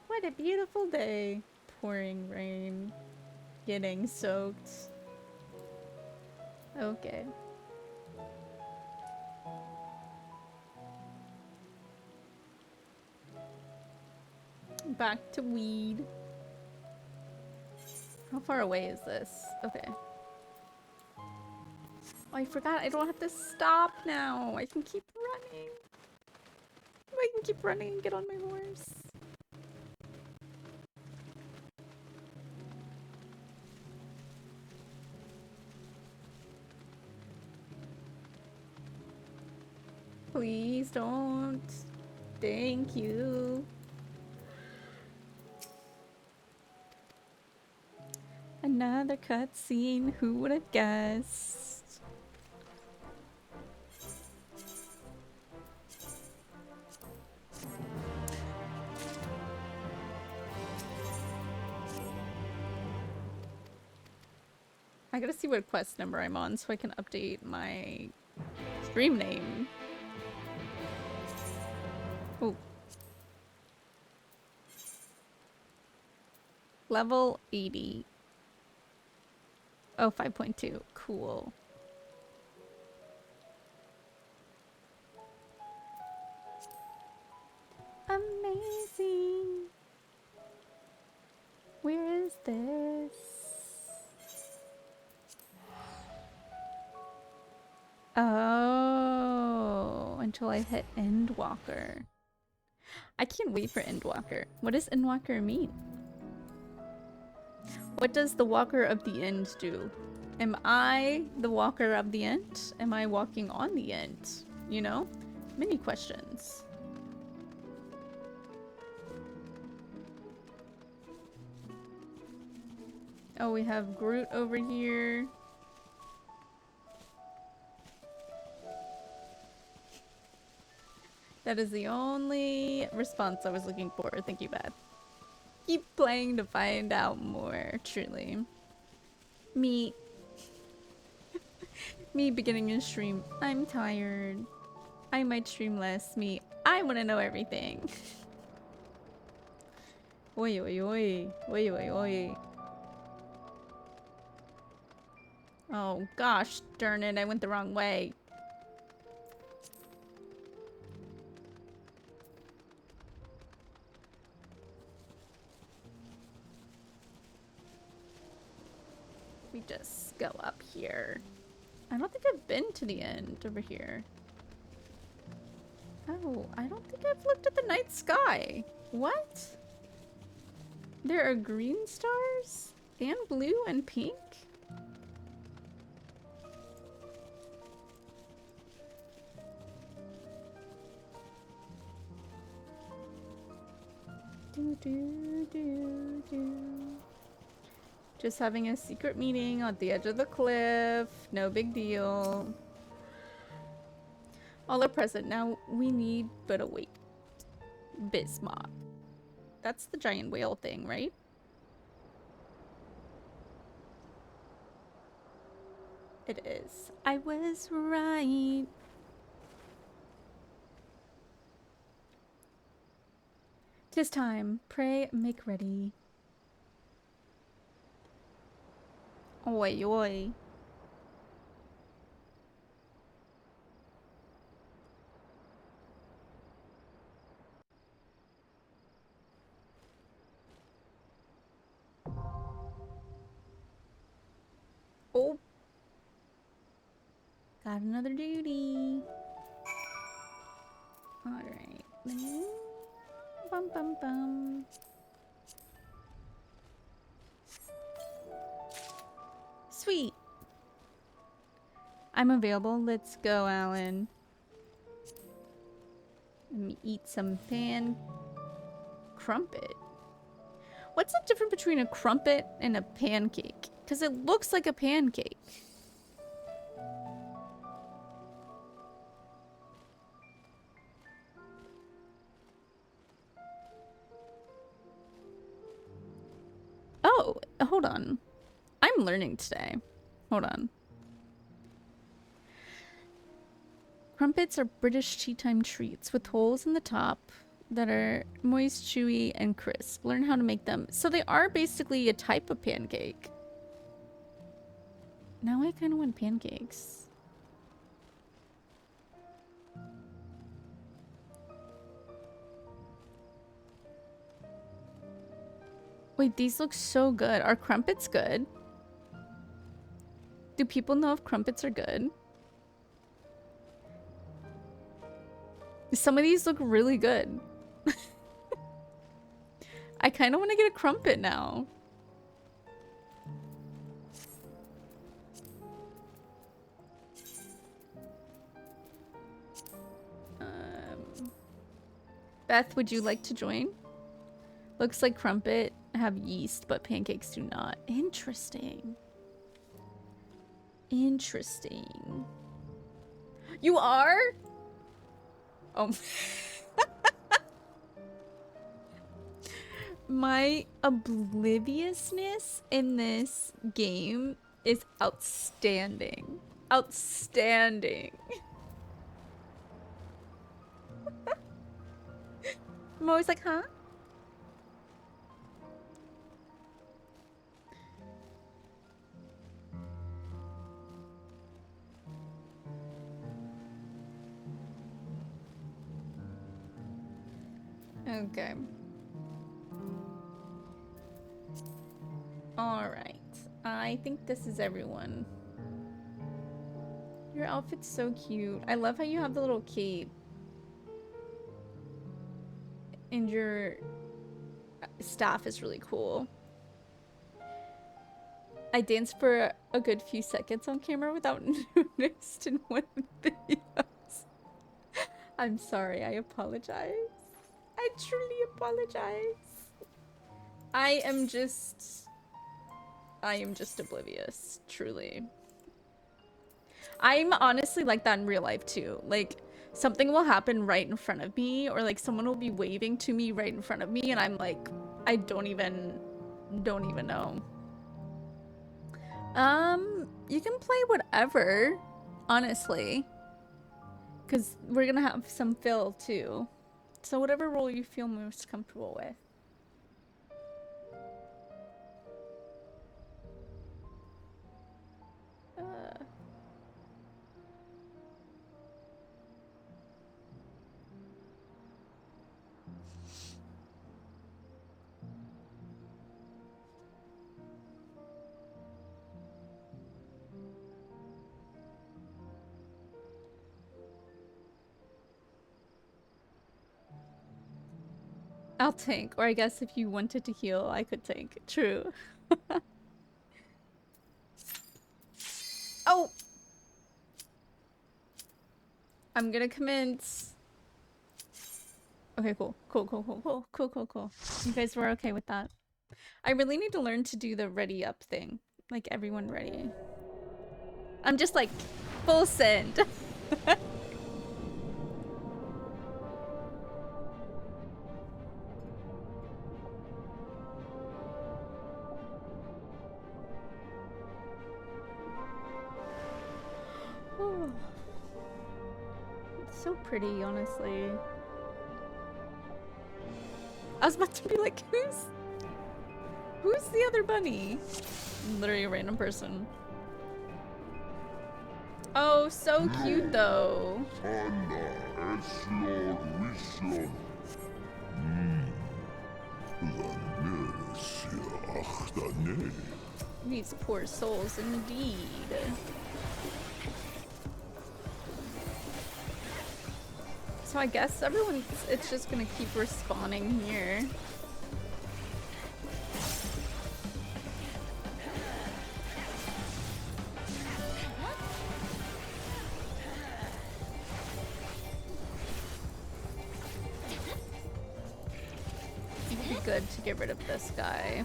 What a beautiful day. Pouring rain. Getting soaked. Okay. Back to weed. How far away is this? Okay. Oh, I forgot. I don't have to stop now. I can keep running. I can keep running and get on my horse. Please don't. Thank you. Another cutscene. Who would have guessed? I gotta see what quest number I'm on so I can update my stream name. Oh. Level 80. Oh, 5.2. Cool. Amazing. Where is this? Oh, until I hit Endwalker. I can't wait for Endwalker. What does Endwalker mean? What does the Walker of the End do? Am I the Walker of the End? Am I walking on the end? You know? Many questions. Oh, we have Groot over here. That is the only response I was looking for. Thank you, Beth. Keep playing to find out more, truly. Me beginning a stream. I'm tired. I might stream less. I want to know everything. Oi, oi, oi. Oi, oi, oi. Oh, gosh darn it. I went the wrong way. We just go up here. I don't think I've been to the end over here. Oh, I don't think I've looked at the night sky. What? There are green stars? And blue and pink? Do, do, do, do. Just having a secret meeting at the edge of the cliff. No big deal. All are present. Now we need but a wait. Bismarck. That's the giant whale thing, right? It is. I was right. Tis time. Pray, make ready. Oi, oi. Oh. Got another duty. Alright. Bum bum bum. Sweet. I'm available. Let's go, Alan. Let me eat some crumpet. What's the difference between a crumpet and a pancake? Because it looks like a pancake. Oh, hold on. I'm learning today. Hold on. Crumpets are British tea time treats with holes in the top that are moist, chewy, and crisp. Learn how to make them. So they are basically a type of pancake. Now I kind of want pancakes. Wait, these look so good. Are crumpets good? Do people know if crumpets are good? Some of these look really good. I kind of want to get a crumpet now. Beth, would you like to join? Looks like crumpet have yeast, but pancakes do not. Interesting. Interesting. You are? Oh. My obliviousness in this game is outstanding. Outstanding. I'm always like, huh? Okay. Alright. I think this is everyone. Your outfit's so cute. I love how you have the little cape. And your staff is really cool. I danced for a good few seconds on camera without noticed in one of the videos. I'm sorry, I apologize. I truly apologize. I am just oblivious, truly. I'm honestly like that in real life too. Like, something will happen right in front of me, or like someone will be waving to me right in front of me, and I'm like, I don't even know. You can play whatever, honestly, because we're gonna have some fill too. So whatever role you feel most comfortable with. I'll tank, or I guess if you wanted to heal, I could tank. True. Oh! I'm gonna commence. Okay, cool. Cool. You guys were okay with that. I really need to learn to do the ready up thing. Like, everyone ready. I'm just like, full send. so pretty, honestly. I was about to be like, who's the other bunny? Literally a random person. Oh, so cute though. These poor souls, indeed. So I guess it's just gonna keep respawning here. It'd be good to get rid of this guy.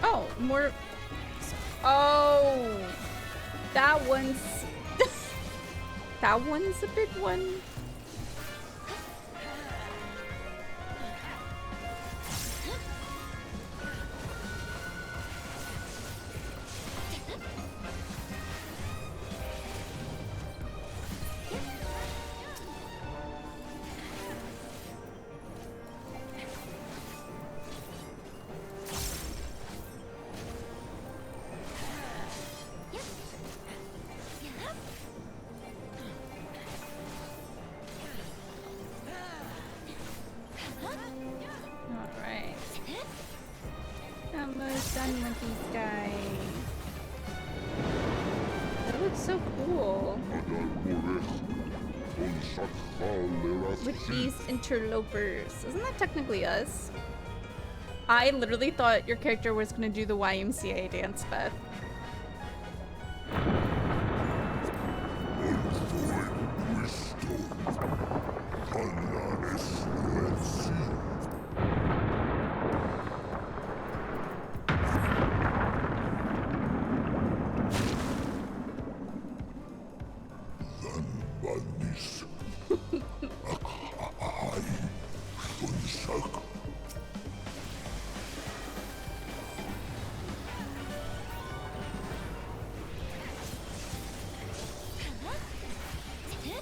Oh, more. Oh, that one's that one's a big one. Interlopers. Isn't that technically us? I literally thought your character was gonna do the YMCA dance, Beth.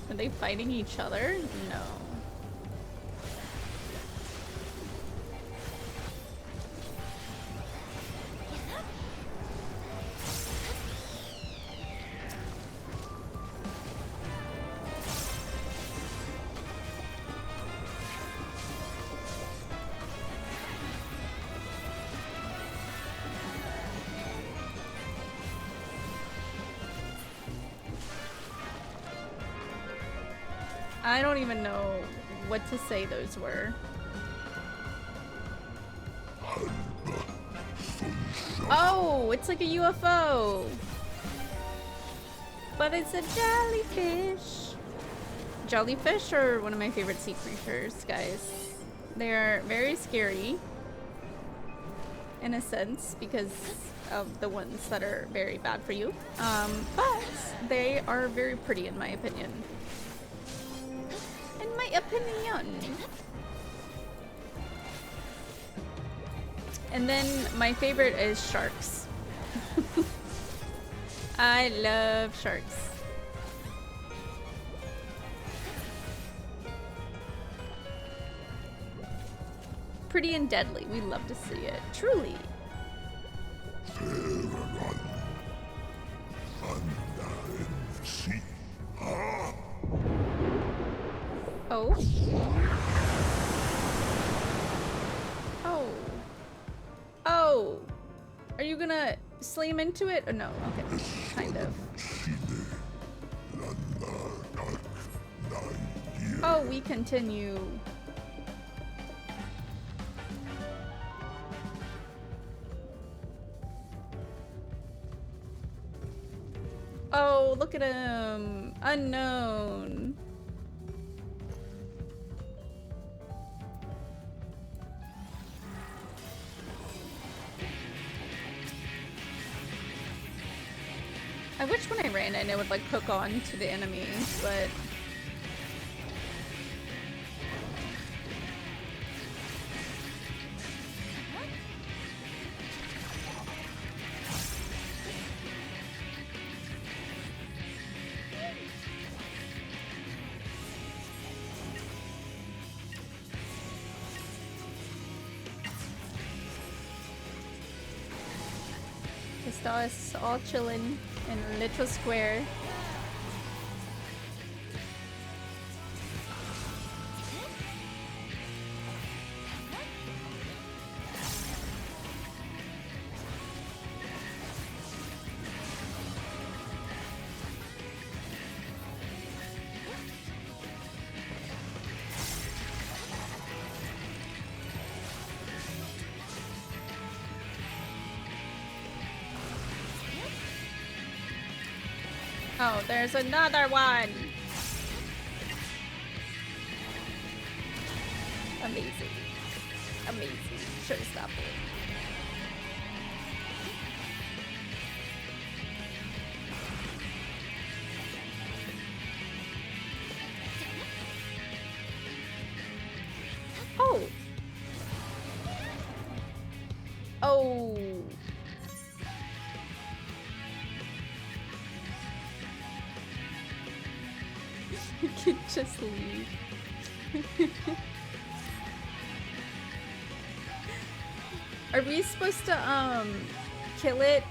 Are they fighting each other? No. I don't even know what to say those were. Oh, it's like a UFO. But it's a jellyfish. Jellyfish are one of my favorite sea creatures, guys. They are very scary in a sense because of the ones that are very bad for you. But they are very pretty in my opinion. And then my favorite is sharks. I love sharks. Pretty and deadly. We love to see it. Truly. Oh. Oh. Oh. Are you gonna slam into it? Or no? Okay. Kind of. Oh, we continue. Oh, look at him. Unknown. I wish when I ran in it would like hook on to the enemies, but Just us all chilling in a little square. Oh, there's another one! Amazing. Amazing. Sure, stop it. Oh! Oh! You can just leave. Are we supposed to, kill it?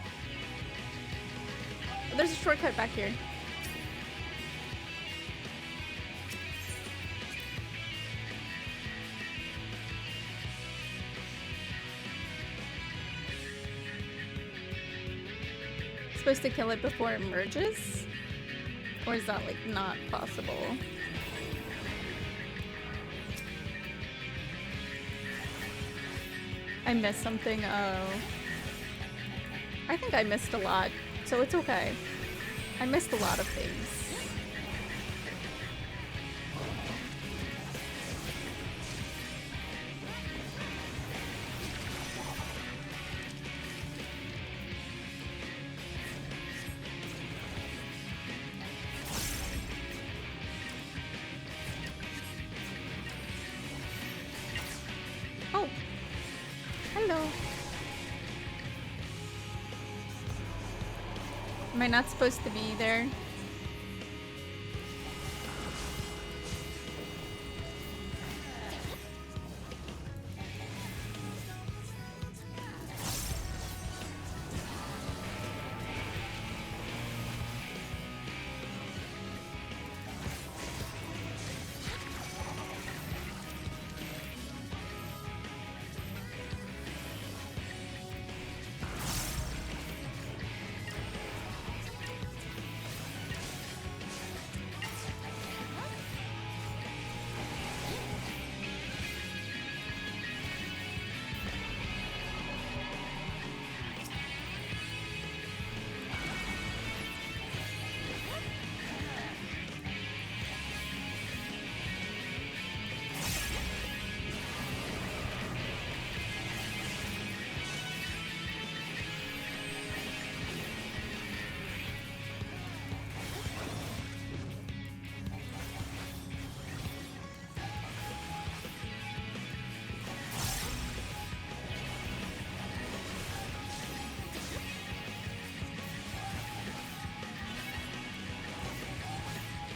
There's a shortcut back here. Supposed to kill it before it merges? Or is that, like, not possible? I missed something. Oh. I think I missed a lot, so it's okay. I missed a lot of things. Oh. Hello. Am I not supposed to be there?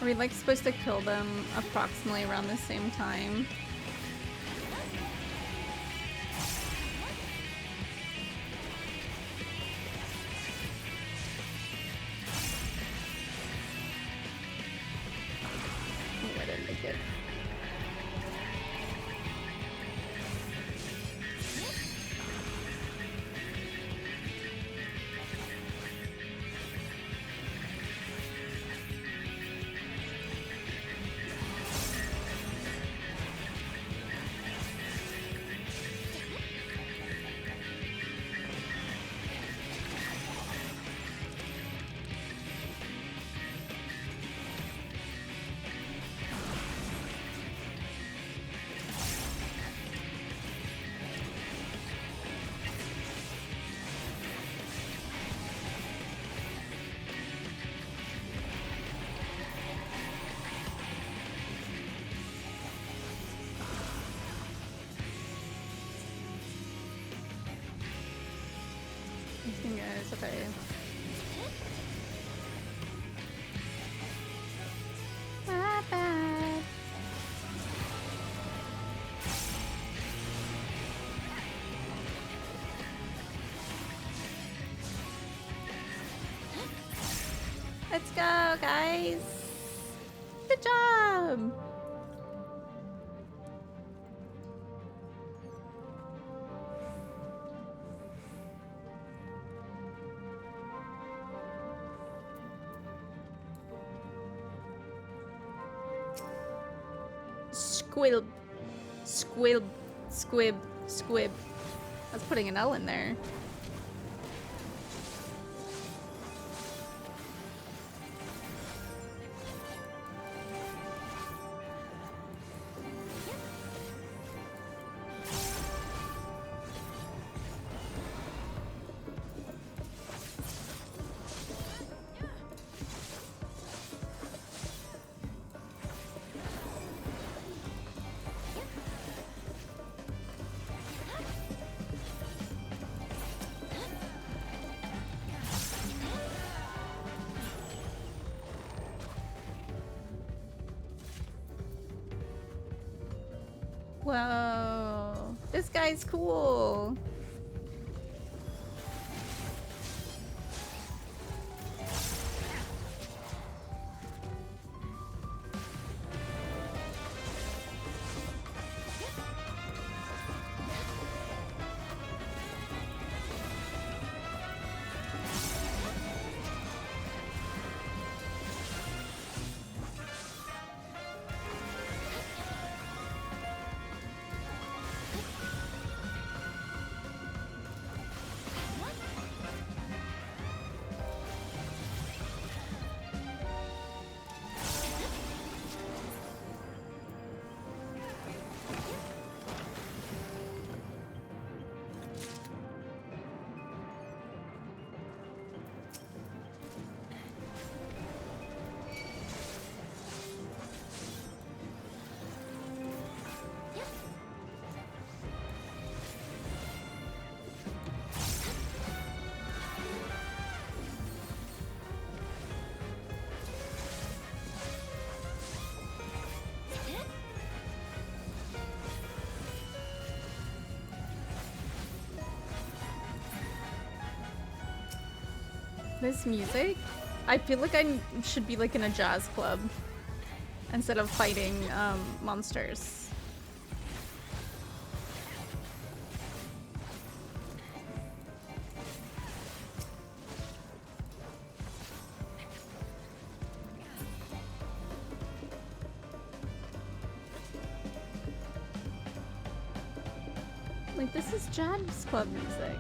Are we like supposed to kill them approximately around the same time? Oh, I didn't make it. Let's go, guys. Good job. Squib. Squib. Squib. Squib. I was putting an L in there. Whoa, this guy's cool. This music? I feel like I should be like in a jazz club instead of fighting monsters. Like, this is jazz club music.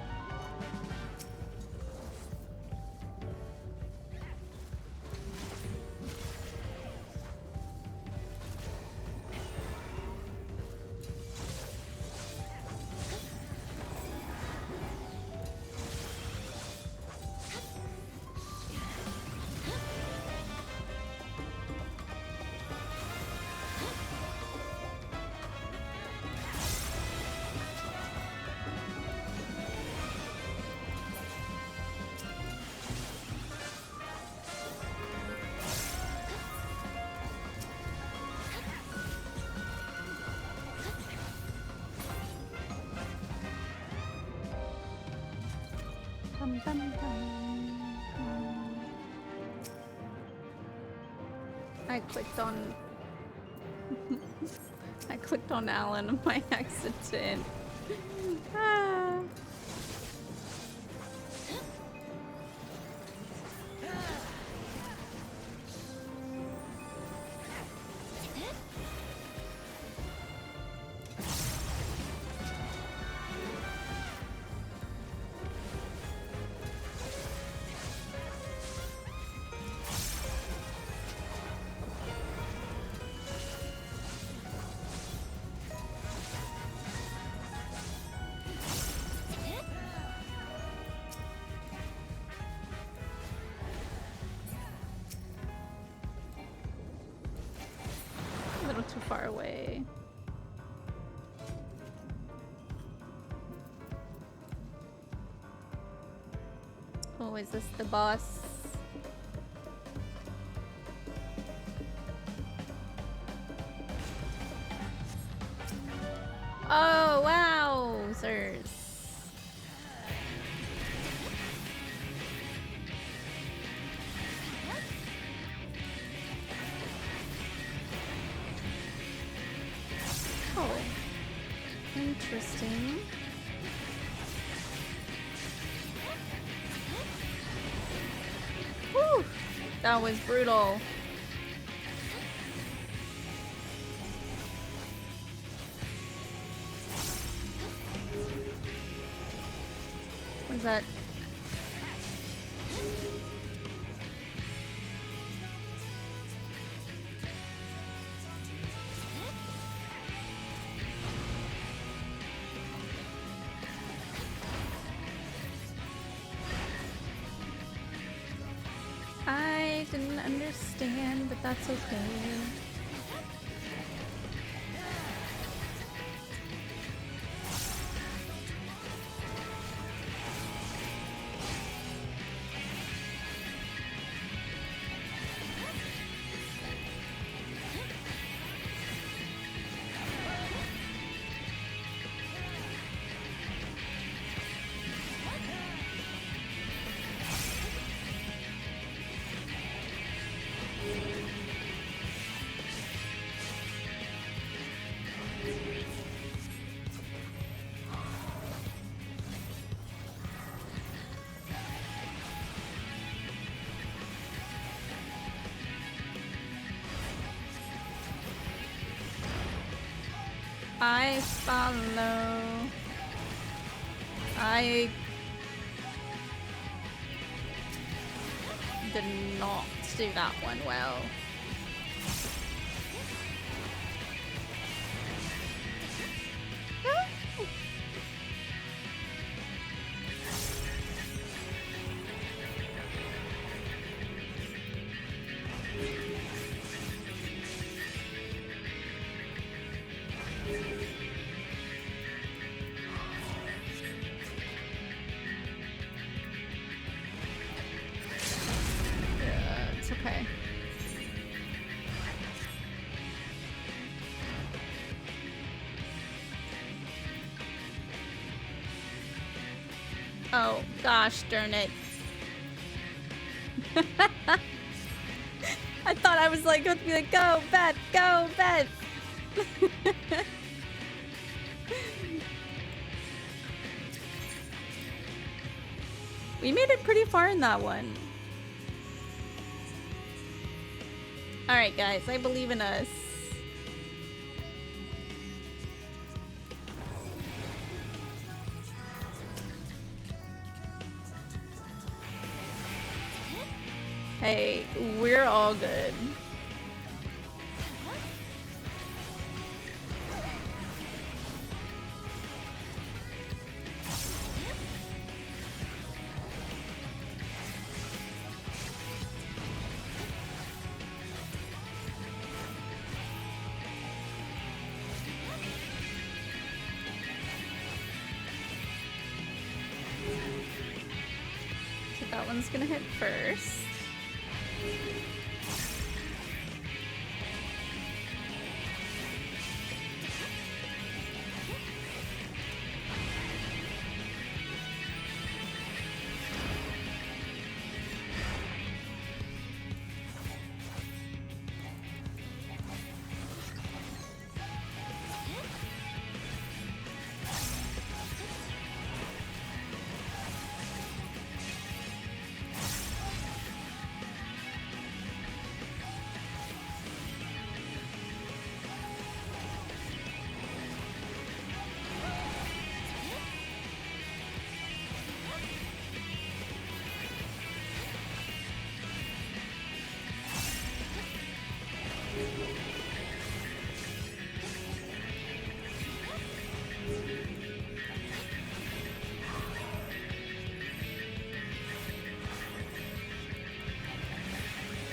Dum, dum, dum. I clicked on I clicked on Alan by accident. Ah. A little too far away. Oh, is this the boss? Oh, wowzers. interesting. Whew! That was brutal. What is that? I didn't understand, but that's okay. I follow. I did not do that one well. It's okay. Oh, gosh darn it. I thought I was like going to be like, go, Beth, go, Beth. We made it pretty far in that one. Alright guys, I believe in us. Hey, we're all good. So that one's gonna hit first.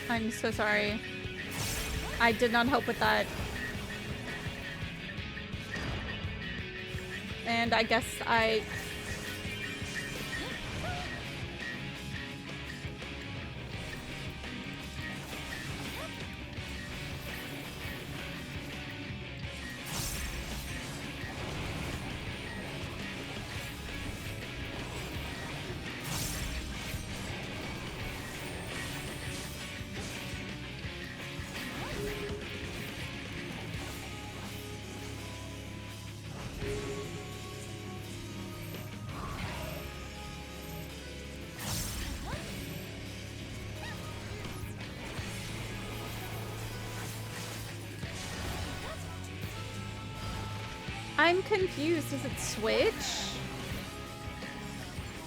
I'm so sorry. I did not help with that. And I guess I... I'm confused. Does it switch?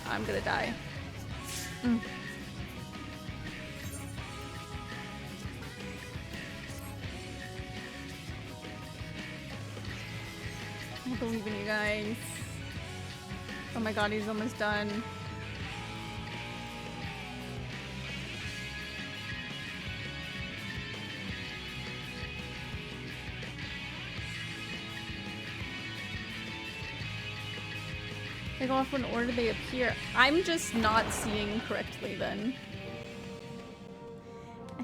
I'm gonna die. I believe in you guys. Oh my god, he's almost done. They go off in order they appear. I'm just not seeing correctly then.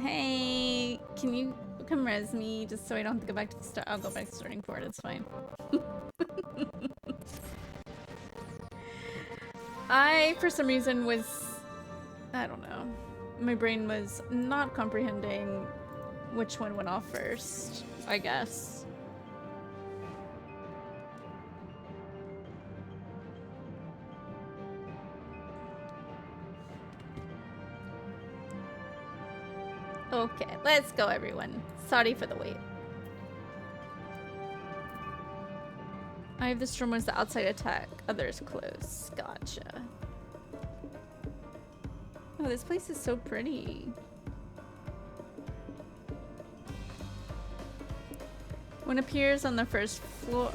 Hey, can you come res me just so I don't have to go back to the start? I'll go back to the starting port, it's fine. I, for some reason, I don't know. My brain was not comprehending which one went off first, I guess. Okay, let's go everyone. Sorry for the wait. I have the storm was the outside attack, others close. Gotcha. Oh, this place is so pretty. One appears on the first floor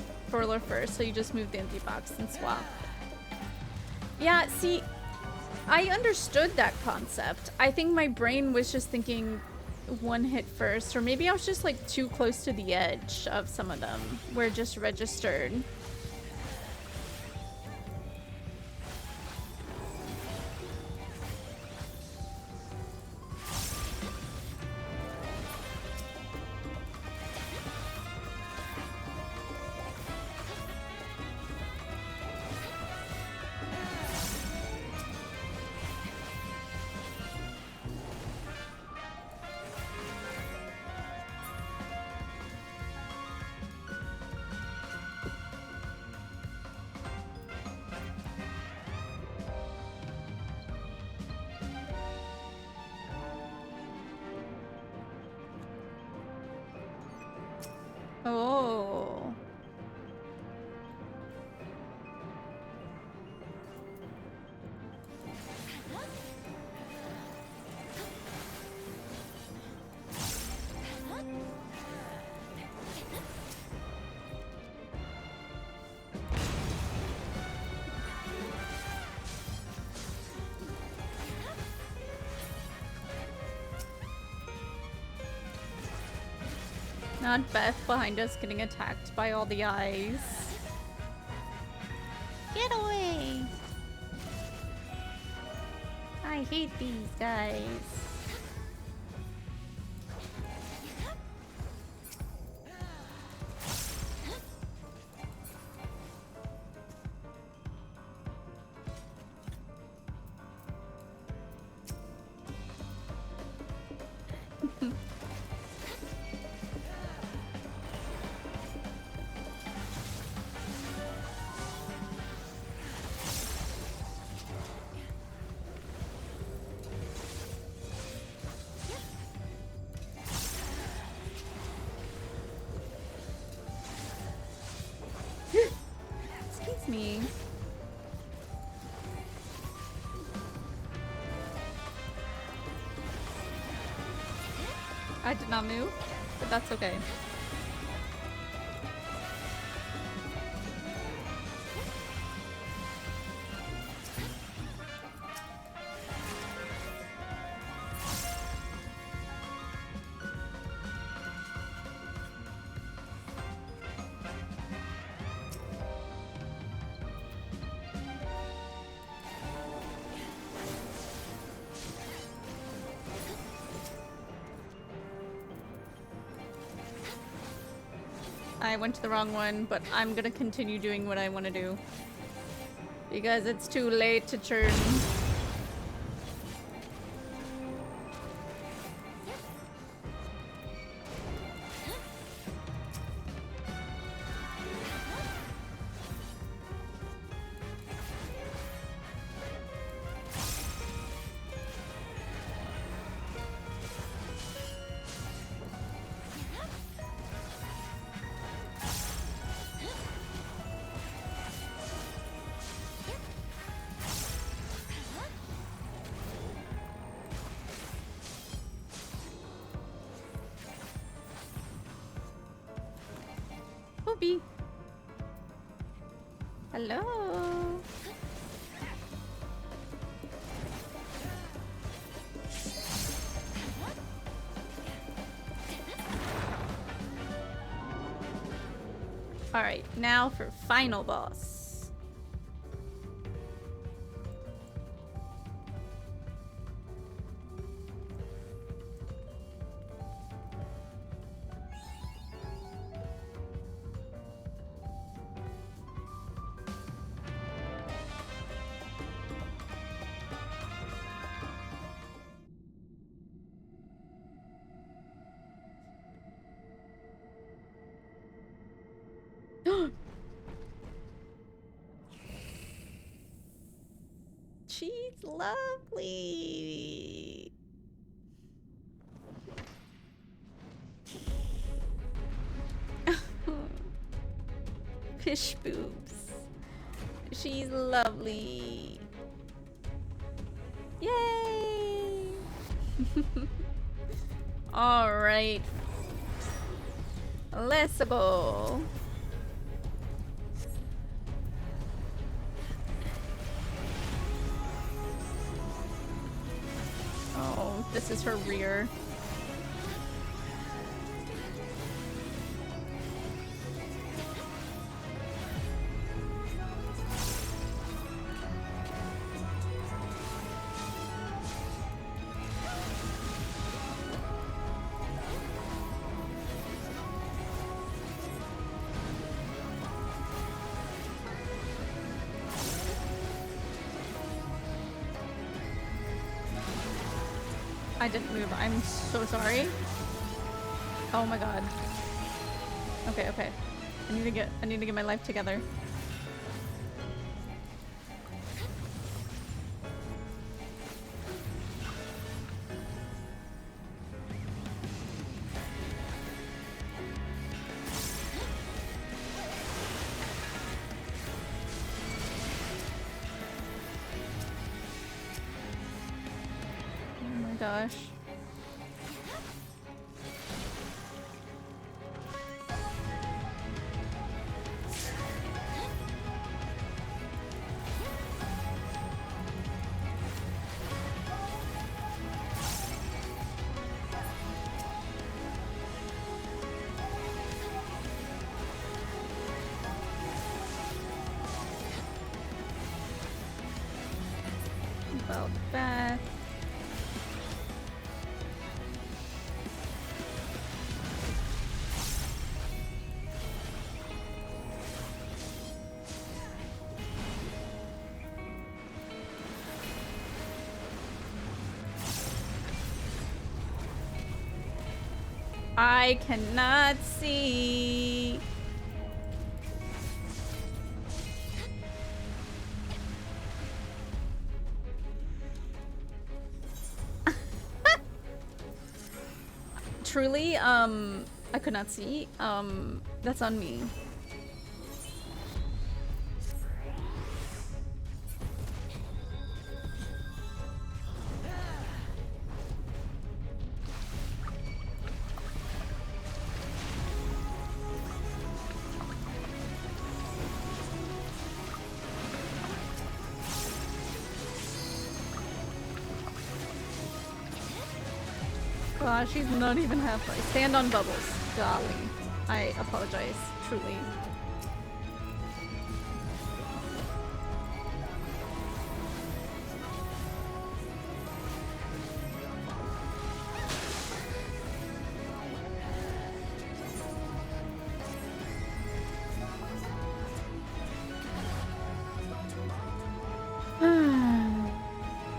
first, so you just move the empty box and swap. Yeah, see, I understood that concept. I think my brain was just thinking one hit first, or maybe I was just like too close to the edge of some of them where it just registered. Oh. Not Beth behind us getting attacked by all the eyes. Get away! I hate these guys. Me. I did not move, but that's okay. I went to the wrong one, but I'm gonna continue doing what I want to do. Because it's too late to churn. puppy. Hello. All right, now for final boss. She's lovely. Fish boobs. She's lovely. Yay! All right. Let's go. Oh, this is her rear. I didn't move. I'm so sorry. Oh my god. Okay, okay. I need to get my life together. Gosh. About that. I cannot see. Truly, I could not see. That's on me. Gosh, she's not even halfway. Stand on bubbles. Golly. I apologize, truly.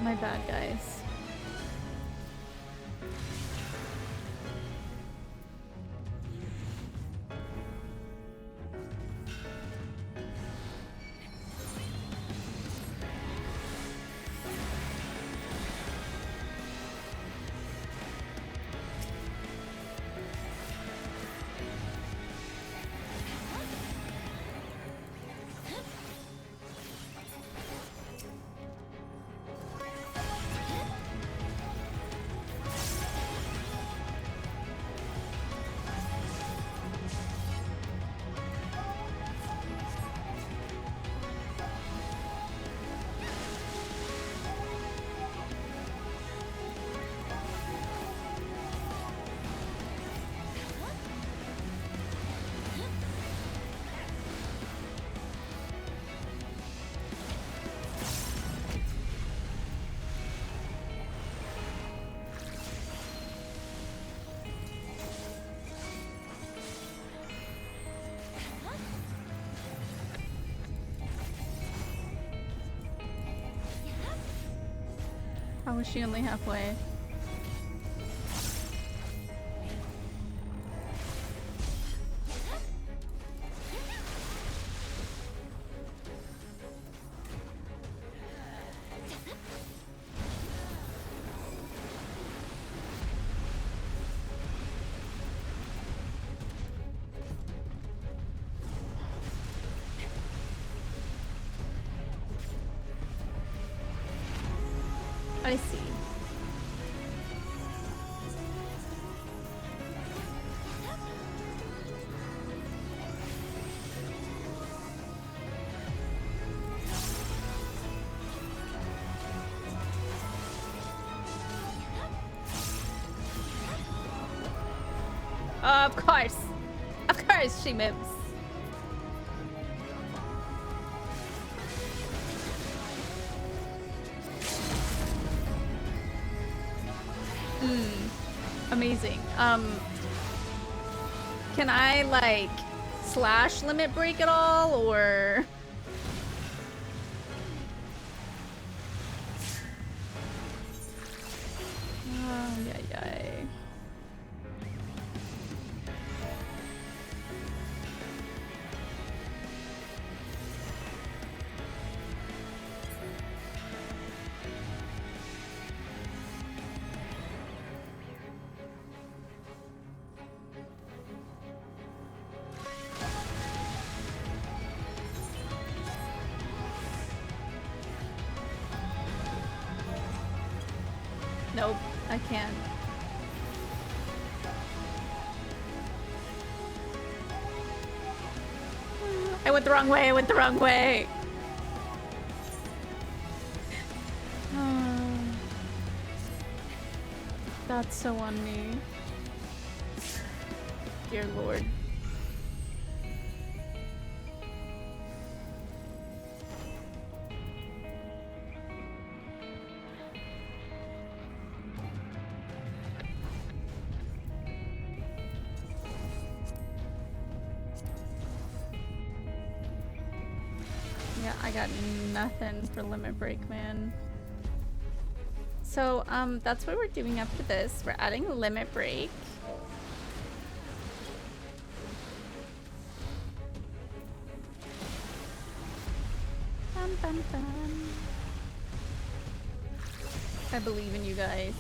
My bad, guys. How was she only halfway? I see. Of course. Of course she moves. Amazing. Can I like slash limit break at all, or? Oh, yeah. Nope, I can't. I went the wrong way, I went the wrong way. That's so on me. Dear Lord. Yeah, I got nothing for limit break, man. So, that's what we're doing after this. We're adding a limit break. Bum, bum, bum. I believe in you guys.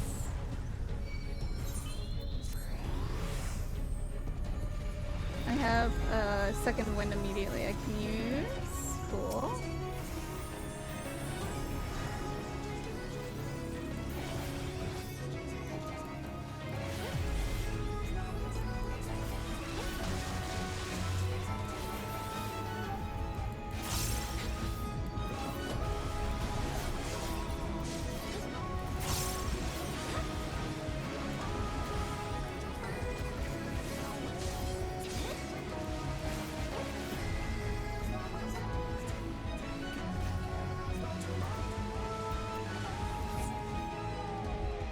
I have a second wind immediately I can use. Cool.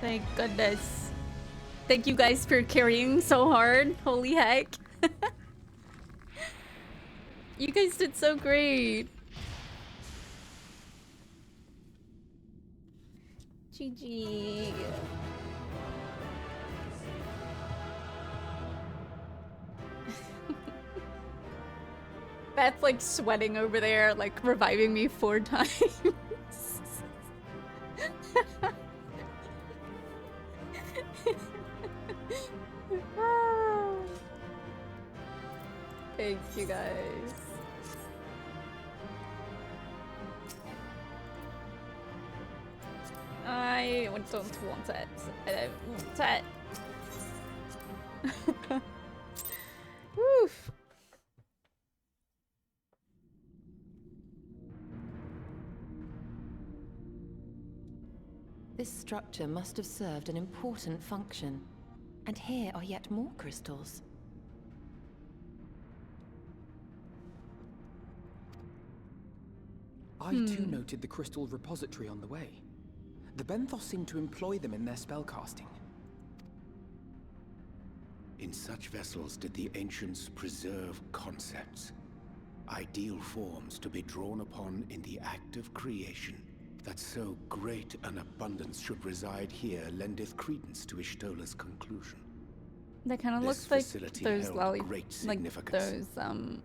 Thank goodness. Thank you guys for carrying so hard. Holy heck. You guys did so great. GG. Beth like sweating over there, like reviving me 4 times. Thank you guys. I don't want it. I don't want it. Woof. This structure must have served an important function. And here are yet more crystals. I too noted the crystal repository on the way. The Benthos seem to employ them in their spellcasting. In such vessels did the ancients preserve concepts, ideal forms to be drawn upon in the act of creation. That so great an abundance should reside here lendeth credence to Ishtola's conclusion. That kind of This looks like facility those held great significance. those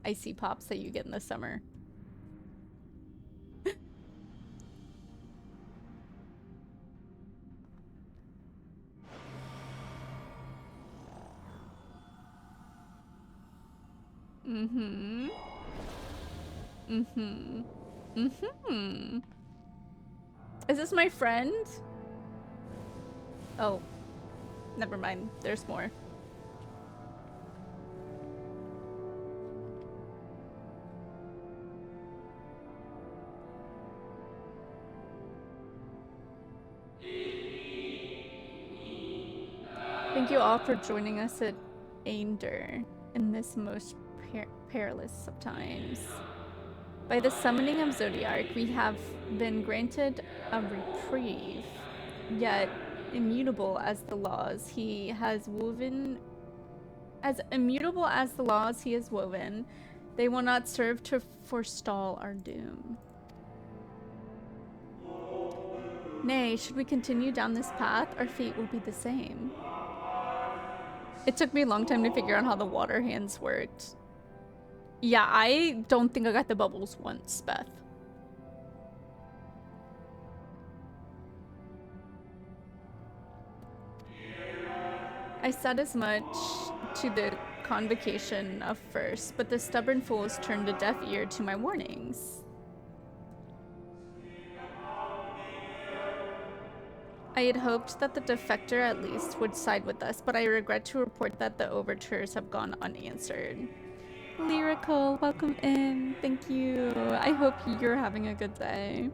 icy pops that you get in the summer. Mm-hmm. Mm-hmm. Mm-hmm. Is this my friend? Oh. Never mind. There's more. Thank you all for joining us at Ainder in this most perilous of times. By the summoning of Zodiark, we have been granted a reprieve, yet immutable as the laws he has woven, they will not serve to forestall our doom. Nay, should we continue down this path, our fate will be the same. It took me a long time to figure out how the water hands worked. Yeah, I don't think I got the bubbles once, Beth. I said as much to the convocation of first, but the stubborn fools turned a deaf ear to my warnings. I had hoped that the defector at least would side with us, but I regret to report that the overtures have gone unanswered. Lyrical, welcome in. Thank you. I hope you're having a good day.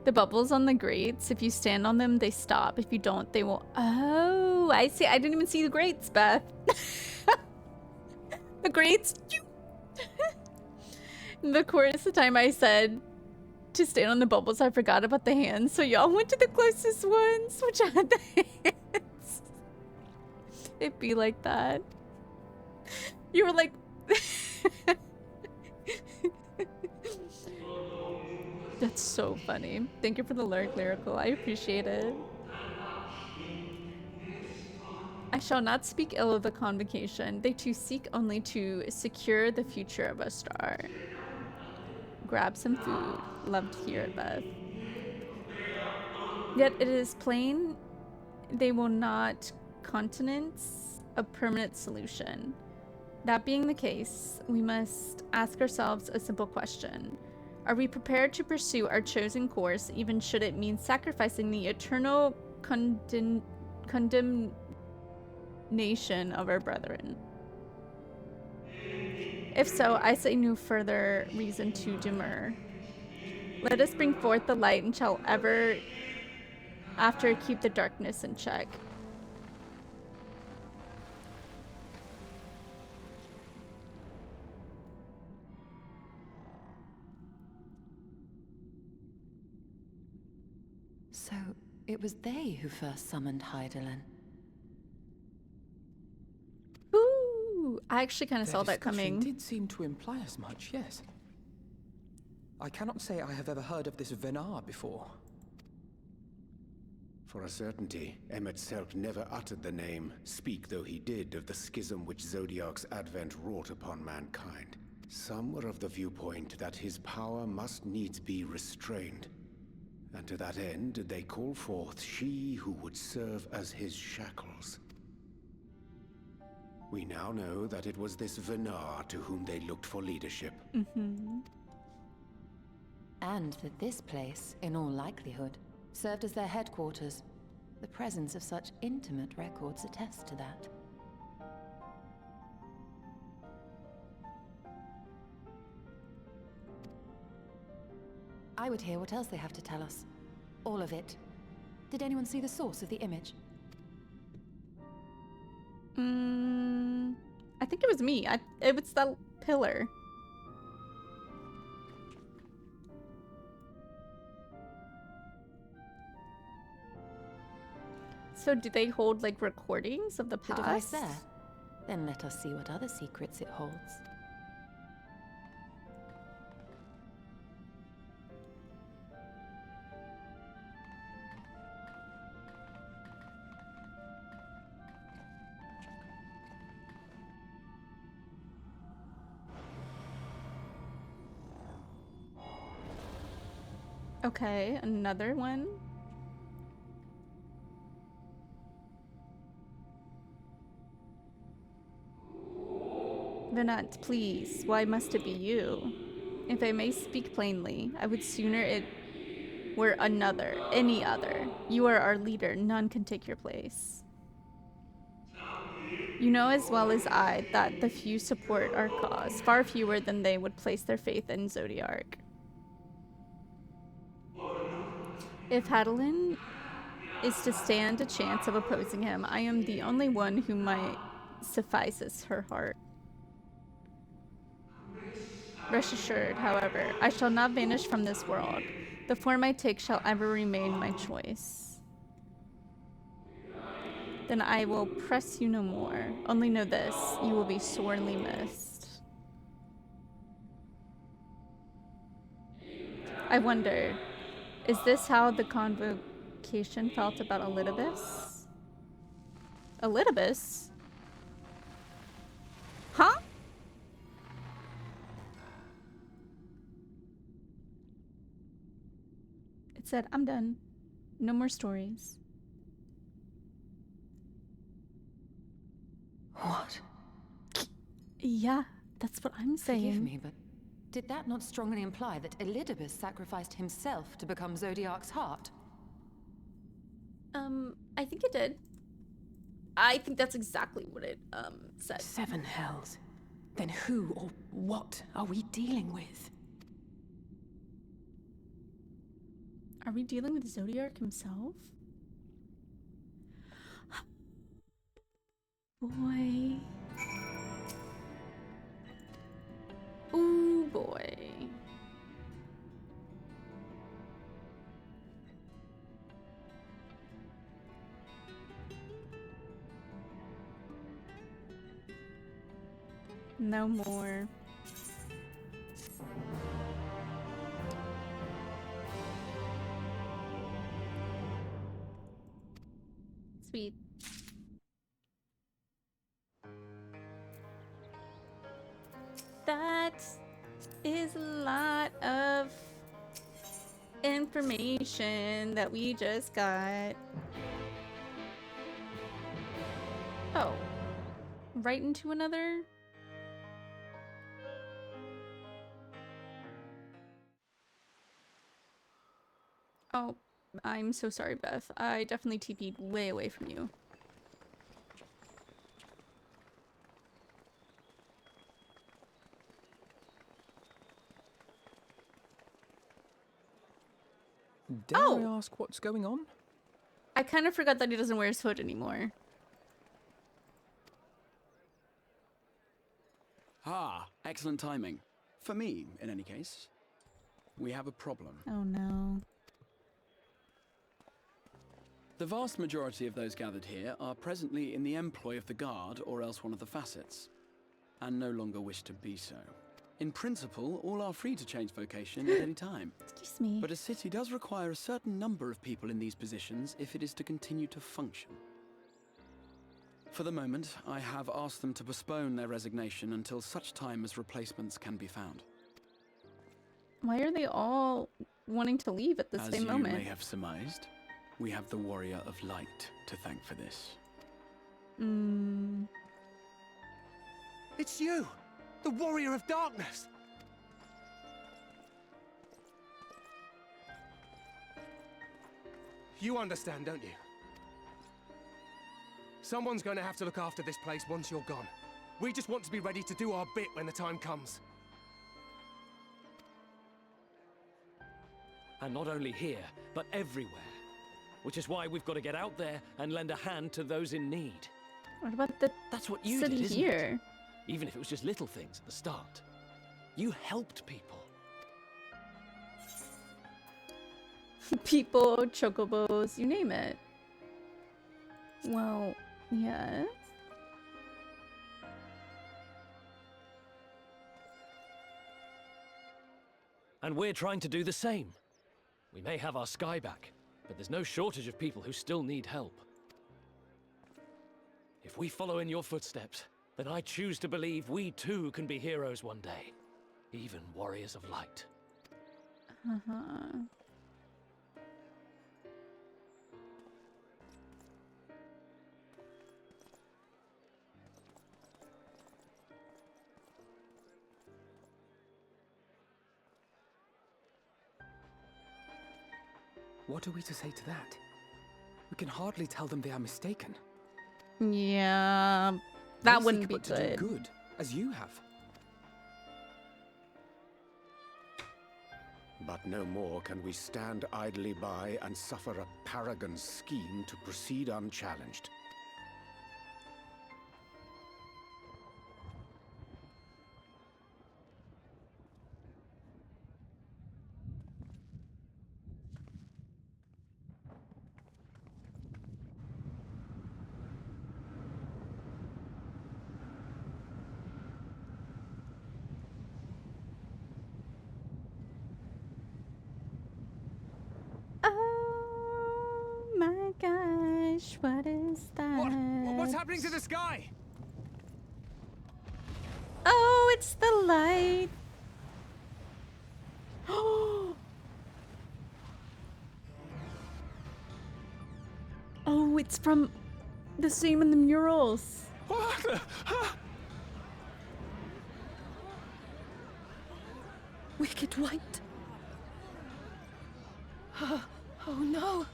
The bubbles on the grates, if you stand on them, they stop. If you don't, they will... Oh, I see. I didn't even see the grates, Beth. The grates... The chorus, the time I said to stand on the bubbles, I forgot about the hands, so y'all went to the closest ones, which had the hands. It'd be like that. You were like... That's so funny. Thank you for the lyrical. I appreciate it. I shall not speak ill of the convocation. They too seek only to secure the future of a star. Grab some food. Love to hear it, Beth. Yet it is plain they will not countenance a permanent solution. That being the case, we must ask ourselves a simple question. Are we prepared to pursue our chosen course, even should it mean sacrificing the eternal condemnation of our brethren? If so, I say no further reason to demur. Let us bring forth the light and shall ever after keep the darkness in check. So, it was they who first summoned Hydaelyn. Ooh, I actually kind of saw that coming. Did seem to imply as much, yes. I cannot say I have ever heard of this Venar before. For a certainty, Emet-Selch never uttered the name, speak though he did of the schism which Zodiark's advent wrought upon mankind. Some were of the viewpoint that his power must needs be restrained. And to that end did they call forth she who would serve as his shackles. We now know that it was this Venar to whom they looked for leadership. Mm-hmm. And that this place, in all likelihood, served as their headquarters. The presence of such intimate records attests to that. I would hear what else they have to tell us. All of it. Did anyone see the source of the image? I think it was me. It was that pillar. So do they hold like recordings of the past? The device there? Then let us see what other secrets it holds. Okay, another one. Venant, please, why must it be you? If I may speak plainly, I would sooner it were another, any other. You are our leader, none can take your place. You know as well as I that the few support our cause, far fewer than they would place their faith in Zodiark. If Hadalin is to stand a chance of opposing him, I am the only one who might suffices her heart. Rest assured, however, I shall not vanish from this world. The form I take shall ever remain my choice. Then I will press you no more. Only know this, you will be sorely missed. I wonder, is this how the convocation felt about Elidibus? Elidibus? Huh? It said, I'm done. No more stories. What? Yeah, that's what I'm saying. Forgive me, but did that not strongly imply that Elidibus sacrificed himself to become Zodiark's heart? I think it did. I think that's exactly what it, said. 7 hells. Then who or what are we dealing with? Are we dealing with Zodiark himself? Boy. Ooh, boy. No more. Sweet. That is a lot of information that we just got. Oh. Right into another? Oh, I'm so sorry, Beth. I definitely TP'd way away from you. Dare I ask what's going on? I kind of forgot that he doesn't wear his hood anymore. Ah, excellent timing. For me, in any case. We have a problem. Oh no. The vast majority of those gathered here are presently in the employ of the Guard or else one of the facets, and no longer wish to be so. In principle, all are free to change vocation at any time. Excuse me. But a city does require a certain number of people in these positions if it is to continue to function. For the moment, I have asked them to postpone their resignation until such time as replacements can be found. Why are they all wanting to leave at the same moment? As you may have surmised, we have the Warrior of Light to thank for this. It's you! The Warrior of Darkness! You understand, don't you? Someone's going to have to look after this place once you're gone. We just want to be ready to do our bit when the time comes. And not only here, but everywhere. Which is why we've got to get out there and lend a hand to those in need. What about the That's what you city did, isn't here? it? Even if it was just little things at the start. You helped people. People, chocobos, you name it. Well, yes. And we're trying to do the same. We may have our sky back, but there's no shortage of people who still need help. If we follow in your footsteps, then I choose to believe we too can be heroes one day. Even warriors of light. What are we to say to that? We can hardly tell them they are mistaken. Yeah, They that seek wouldn't be but to do good. good, as you have. But no more can we stand idly by and suffer a paragon's scheme to proceed unchallenged. Oh my gosh, what is that? What's happening to the sky? Oh, it's the light. Oh, it's from the same in the murals. Wicked White. Oh no.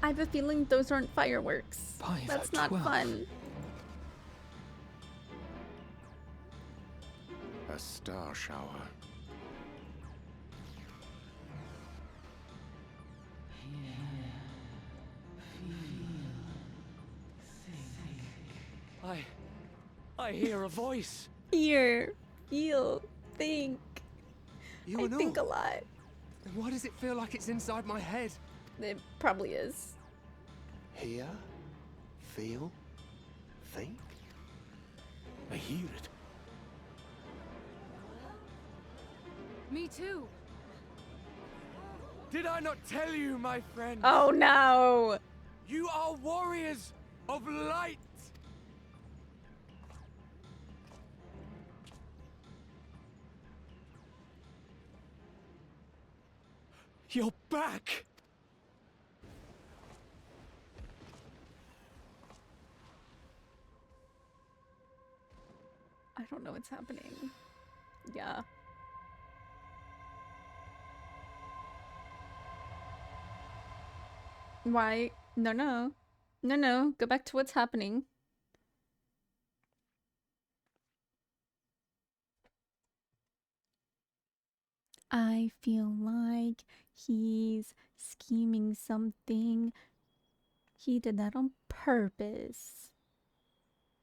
I have a feeling those aren't fireworks. That's not 12. fun. A star shower. I hear a voice. Hear, feel, think. You I and think a all. lot. Then why does it feel like it's inside my head? It probably is. Hear, feel, think. I hear it. Me too. Did I not tell you, my friend? Oh no! You are warriors of light! You're back! I don't know what's happening. Yeah. Why? No, no. No, no. Go back to what's happening. I feel like he's scheming something. He did that on purpose.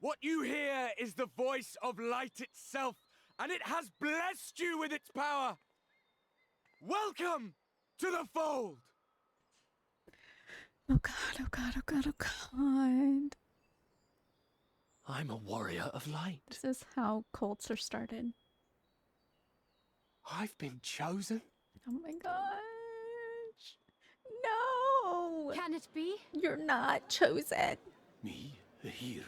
What you hear is the voice of light itself, and it has blessed you with its power. Welcome to the fold! Oh god, oh god, oh god, oh god. I'm a warrior of light. This is how cults are started. I've been chosen? Oh my gosh. No! Can it be? You're not chosen. Me, a hero.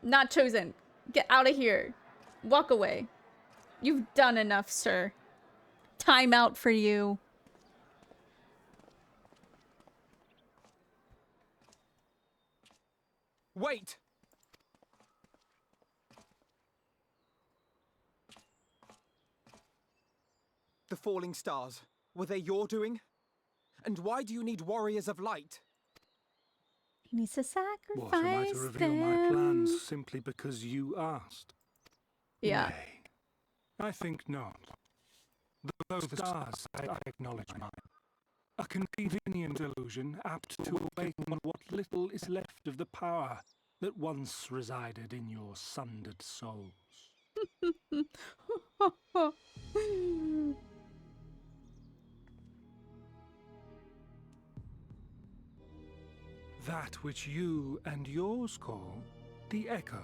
Not chosen. Get out of here. Walk away. You've done enough, sir. Time out for you. Wait! The falling stars, were they your doing? And why do you need warriors of light? He needs to sacrifice What, am I to reveal my plans simply because you asked? Yeah. Nay, I think not. Though the stars, I acknowledge mine. A convenient illusion apt to awaken what little is left of the power that once resided in your sundered souls. That which you and yours call the echo.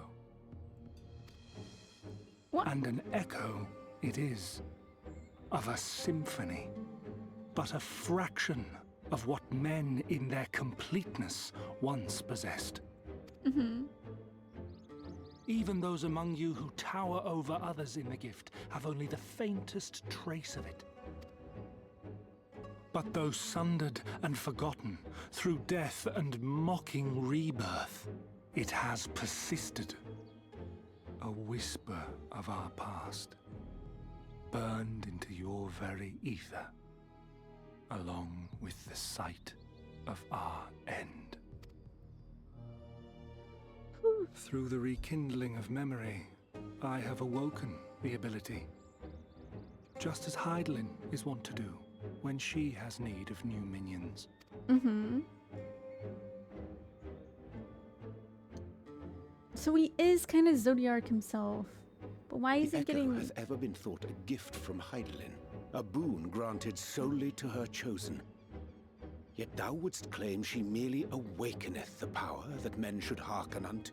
What? And an echo it is, of a symphony, but a fraction of what men in their completeness once possessed. Even those among you who tower over others in the gift have only the faintest trace of it. But though sundered and forgotten through death and mocking rebirth, it has persisted. A whisper of our past, burned into your very ether, along with the sight of our end. Through the rekindling of memory, I have awoken the ability, just as Hydaelyn is wont to do when she has need of new minions. Mm-hmm. So he is kind of Zodiark himself. But why is The he Echo getting... hath ever been thought a gift from Hydaelyn, a boon granted solely to her chosen. Yet thou wouldst claim she merely awakeneth the power that men should hearken unto?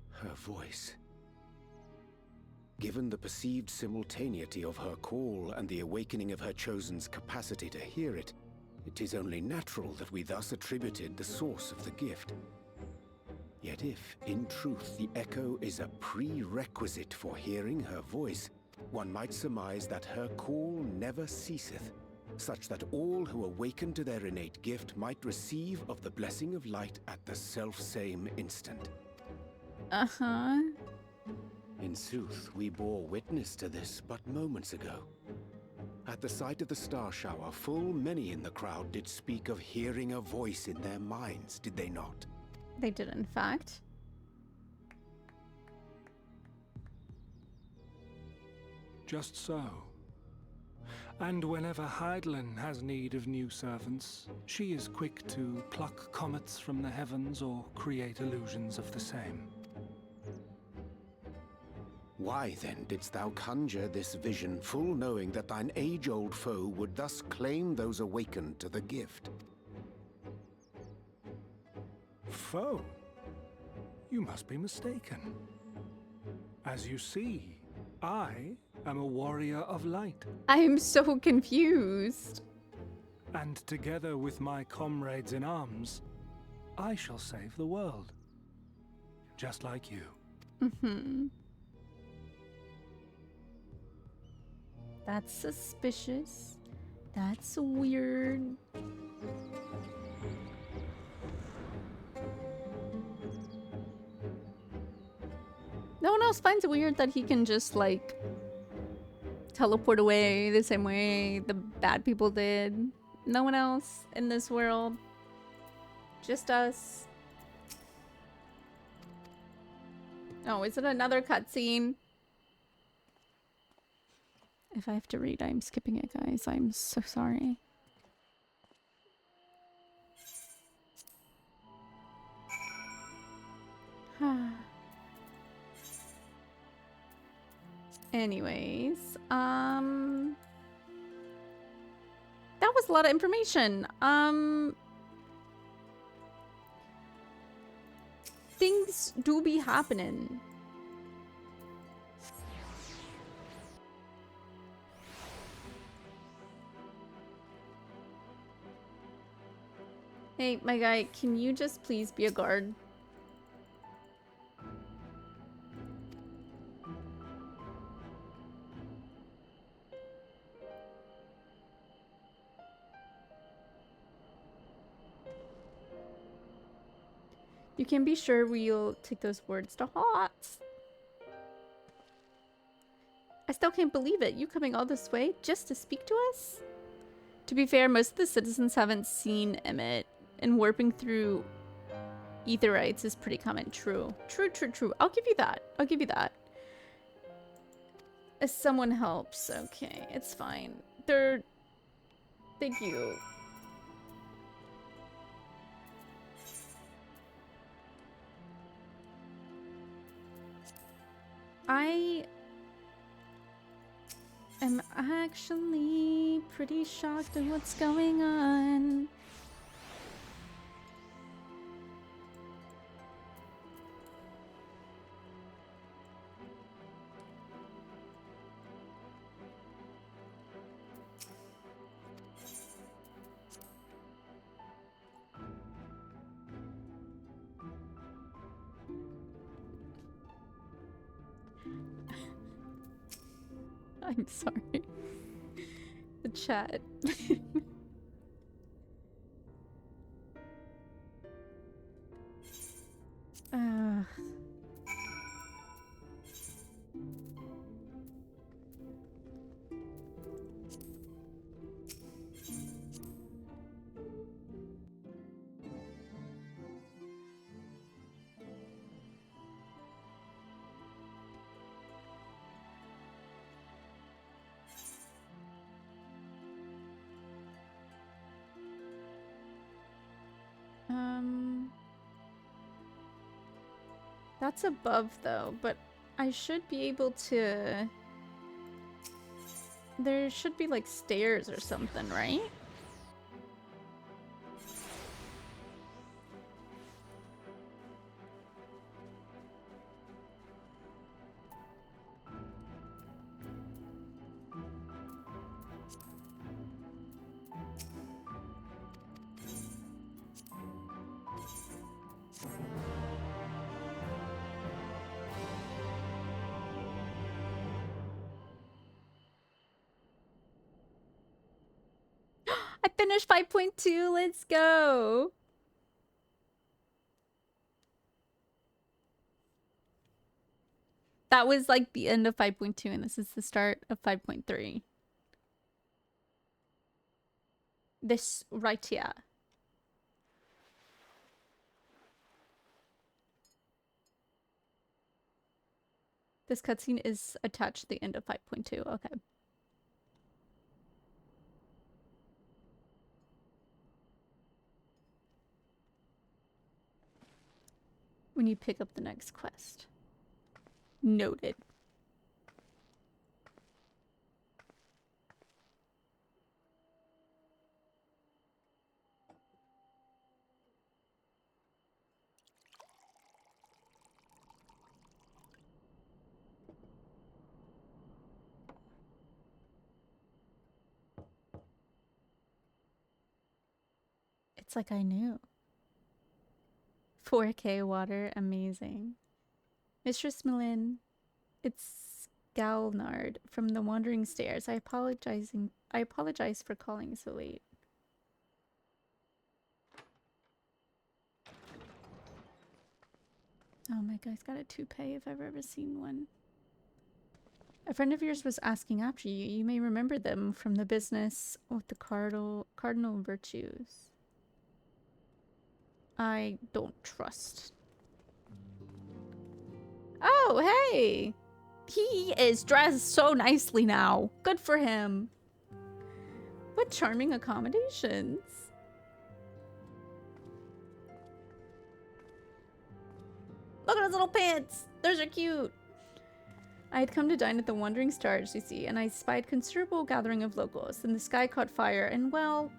Her voice. Given the perceived simultaneity of her call and the awakening of her chosen's capacity to hear it, it is only natural that we thus attributed the source of the gift. Yet if, in truth, the Echo is a prerequisite for hearing her voice, one might surmise that her call never ceaseth, such that all who awaken to their innate gift might receive of the blessing of light at the self-same instant. Uh-huh. In sooth, we bore witness to this but moments ago. At the sight of the star shower, full many in the crowd did speak of hearing a voice in their minds, did they not? They did, in fact. Just so. And whenever Hydaelyn has need of new servants, she is quick to pluck comets from the heavens or create illusions of the same. Why then didst thou conjure this vision, full knowing that thine age-old foe would thus claim those awakened to the gift? Foe? You must be mistaken. As you see, I am a warrior of light. I am so confused. And together with my comrades in arms, I shall save the world. Just like you. Mm-hmm. That's suspicious. That's weird. No one else finds it weird that he can just, like, teleport away the same way the bad people did. No one else in this world. Just us. Oh, is it another cutscene? If I have to read, I'm skipping it, guys. I'm so sorry. Anyways, that was a lot of information. Things do be happening. Hey, my guy, can you just please be a guard? You can be sure we'll take those words to heart. I still can't believe it. You coming all this way just to speak to us? To be fair, most of the citizens haven't seen Emmett, and warping through Aetherites is pretty common. True. True, true, true. I'll give you that. I'll give you that. As someone helps. Okay, it's fine. Thank you. I am actually pretty shocked at what's going on. I'm sorry. The chat. uh. That's above though, but I should be able to... There should be like stairs or something, right? I finished 5.2, let's go! That was like the end of 5.2 and this is the start of 5.3. This right here. This cutscene is attached to the end of 5.2, okay. When you pick up the next quest. Noted. It's like I knew. 4K water, amazing. Mistress Malin, it's Galnard from the Wandering Stairs. I apologize for calling so late. Oh my god, he's got a toupee if I've ever seen one. A friend of yours was asking after you. You may remember them from the business with the cardinal virtues. I don't trust. Oh, hey! He is dressed so nicely now. Good for him. What charming accommodations. Look at his little pants. Those are cute. I had come to dine at the Wandering Stars, you see, and I spied considerable gathering of locals. Then the sky caught fire, and well...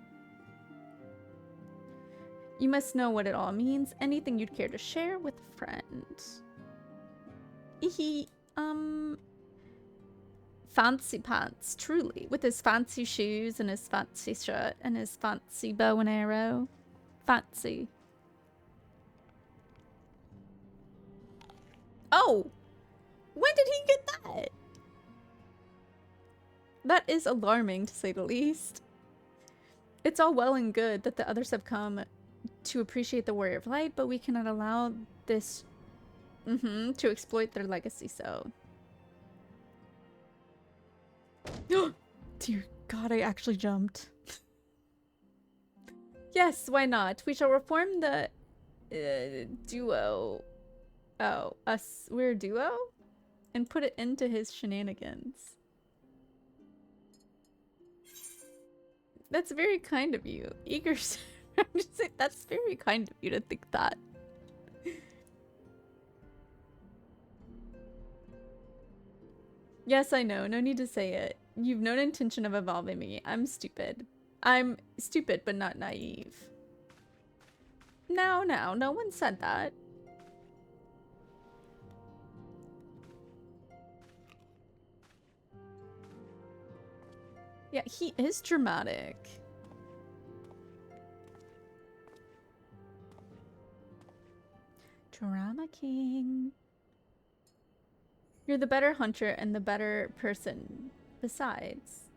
You must know what it all means. Anything you'd care to share with a friend. Fancy pants, truly. With his fancy shoes and his fancy shirt and his fancy bow and arrow. Fancy. Oh! When did he get that? That is alarming, to say the least. It's all well and good that the others have come to appreciate the Warrior of Light, but we cannot allow this to exploit their legacy so. Dear God, I actually jumped. Yes, why not? We shall reform the duo. Oh, we're a duo? And put it into his shenanigans. That's very kind of you. Eager. I'm just saying, that's very kind of you to think that. Yes, I know. No need to say it. You've no intention of evolving me. I'm stupid. I'm stupid, but not naive. No, no one said that. Yeah, he is dramatic. Drama King. You're the better hunter and the better person. besides.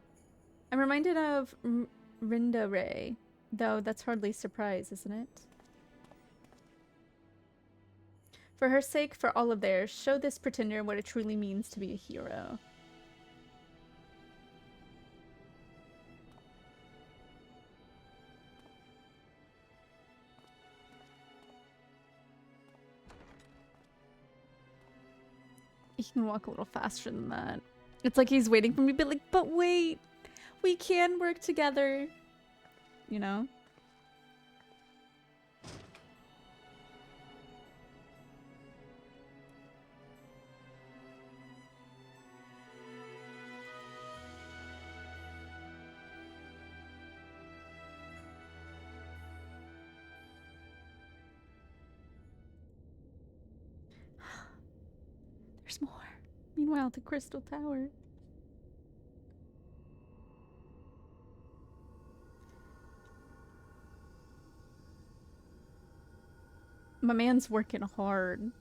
I'm reminded of Rinda Ray, though that's hardly surprise, isn't it? For her sake, for all of theirs, show this pretender what it truly means to be a hero. He can walk a little faster than that. It's like he's waiting for me to be like, but wait, we can work together. You know? There's more. Meanwhile, the Crystal Tower. My man's working hard.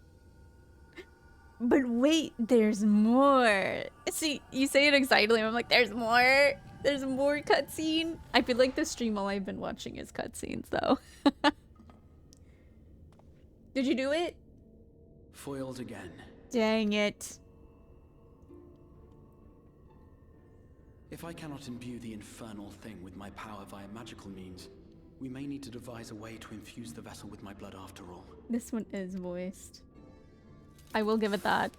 But wait, there's more. See, you say it excitedly. I'm like, there's more. There's more cutscene. I feel like the stream all I've been watching is cutscenes, though. Did you do it? Foiled again. Dang it. If I cannot imbue the infernal thing with my power via magical means, we may need to devise a way to infuse the vessel with my blood after all. This one is voiced. I will give it that.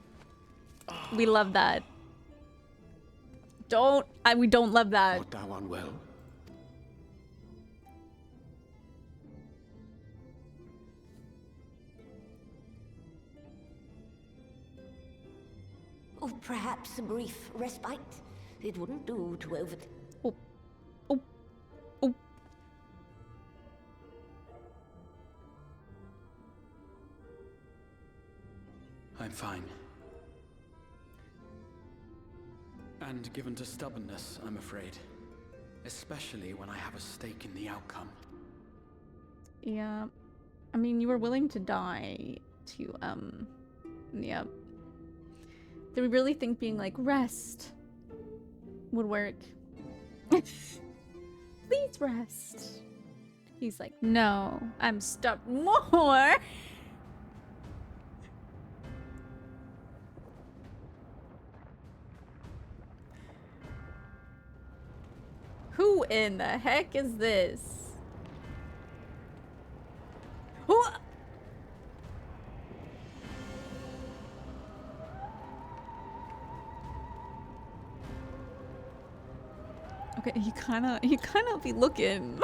We love that. We don't love that. Art thou unwell? Oh, perhaps a brief respite. It wouldn't do to over... Oh. Oh. Oh. I'm fine. And given to stubbornness, I'm afraid. Especially when I have a stake in the outcome. Yeah. I mean, you were willing to die to, yeah. Do we really think being like, rest would work? Please rest. He's like, no, I'm stuck more. Who in the heck is this? Who? Okay, he kinda be looking.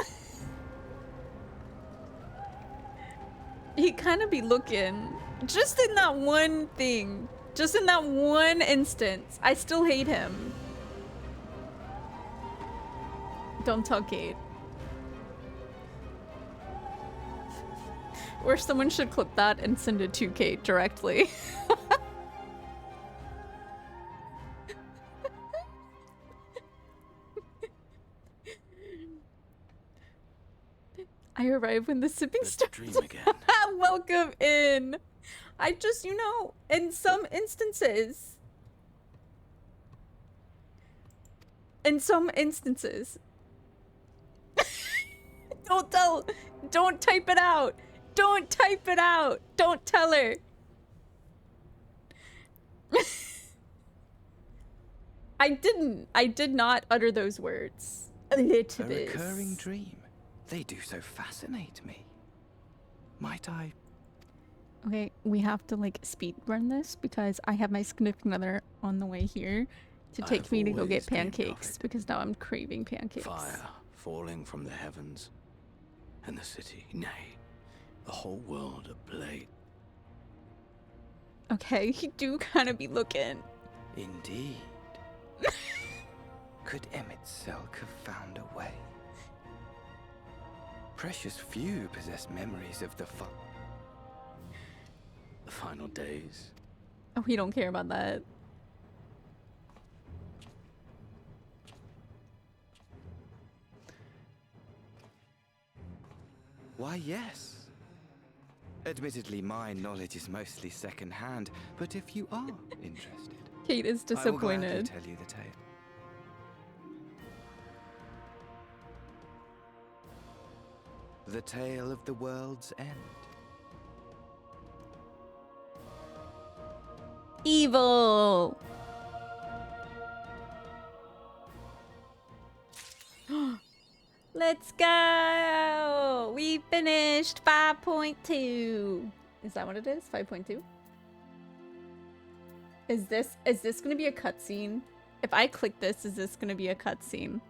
He kinda be looking. Just in that one thing. Just in that one instance. I still hate him. Don't tell Kate. Or someone should clip that and send it to Kate directly. I arrive when the sipping starts. Dream again. Welcome in. I just, you know, in some instances. Don't type it out. Don't type it out. Don't tell her. I did not utter those words. Elizabeth. A recurring dream. They do so fascinate me. Might I? Okay, we have to like speed run this because I have my significant other on the way here to take me to go get pancakes because now I'm craving pancakes. Fire falling from the heavens, and the city, nay, the whole world ablaze. Okay, you do kind of be looking. Indeed. Could Emmett Selk have found a way? Precious few possess memories of the final days. Oh, we don't care about that. Why, yes. Admittedly, my knowledge is mostly second-hand, but if you are interested, Kate is disappointed. I will gladly tell you the tale. The tale of the world's end. Evil. Let's go! We finished 5.2. Is that what it is? 5.2? Is this gonna be a cutscene? If I click this, is this gonna be a cutscene?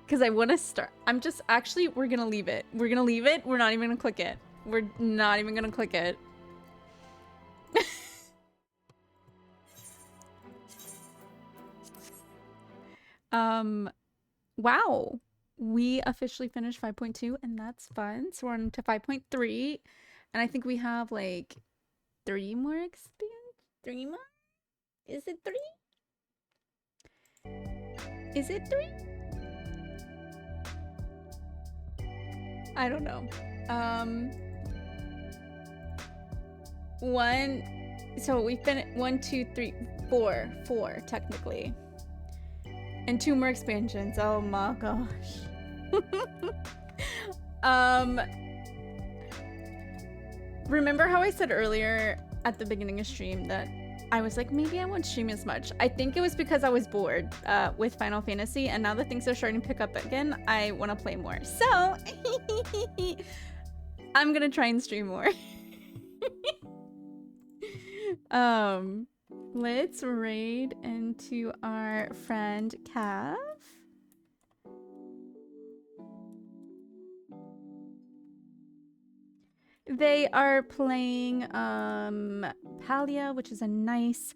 Because I want to start. I'm just actually, we're gonna leave it. We're gonna leave it. We're not even gonna click it. We're not even gonna click it. Wow. We officially finished 5.2 and that's fun. So we're on to 5.3 and I think we have like 3 more expansions. 3 more? Is it 3? Is it 3? I don't know. 1. So we've been at 1, 2, 3, 4 technically. And 2 more expansions. Oh my gosh. Remember how I said earlier at the beginning of stream that I was like, maybe I won't stream as much. I think it was because I was bored with Final Fantasy, and now that things are starting to pick up again, I want to play more. So I'm gonna try and stream more. Let's raid into our friend Cav. They are playing Palia, which is a nice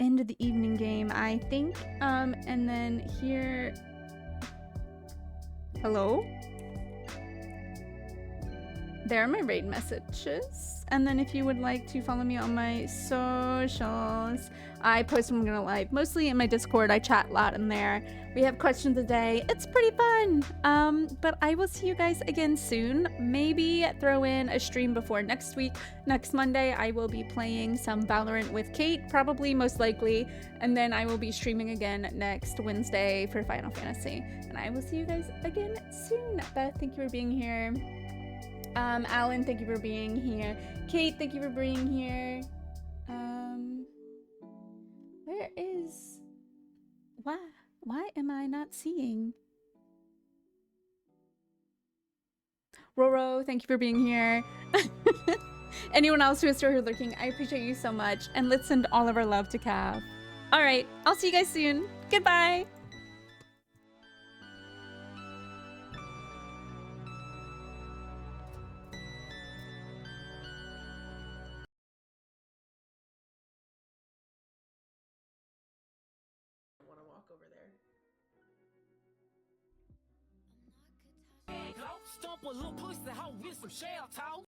end of the evening game, I think. And then here, hello. There are my raid messages. And then if you would like to follow me on my socials, I post when I'm gonna live. Mostly in my Discord, I chat a lot in there. We have questions a day. It's pretty fun. But I will see you guys again soon. Maybe throw in a stream before next week. Next Monday, I will be playing some Valorant with Kate, probably, most likely. And then I will be streaming again next Wednesday for Final Fantasy. And I will see you guys again soon. Beth, thank you for being here. Alan, thank you for being here. Kate, thank you for being here. Where is... Why am I not seeing? Roro, thank you for being here. Anyone else who is still here lurking, I appreciate you so much. And let's send all of our love to Cav. Alright, I'll see you guys soon. Goodbye! Stomp a little pussy, how with some shell talk.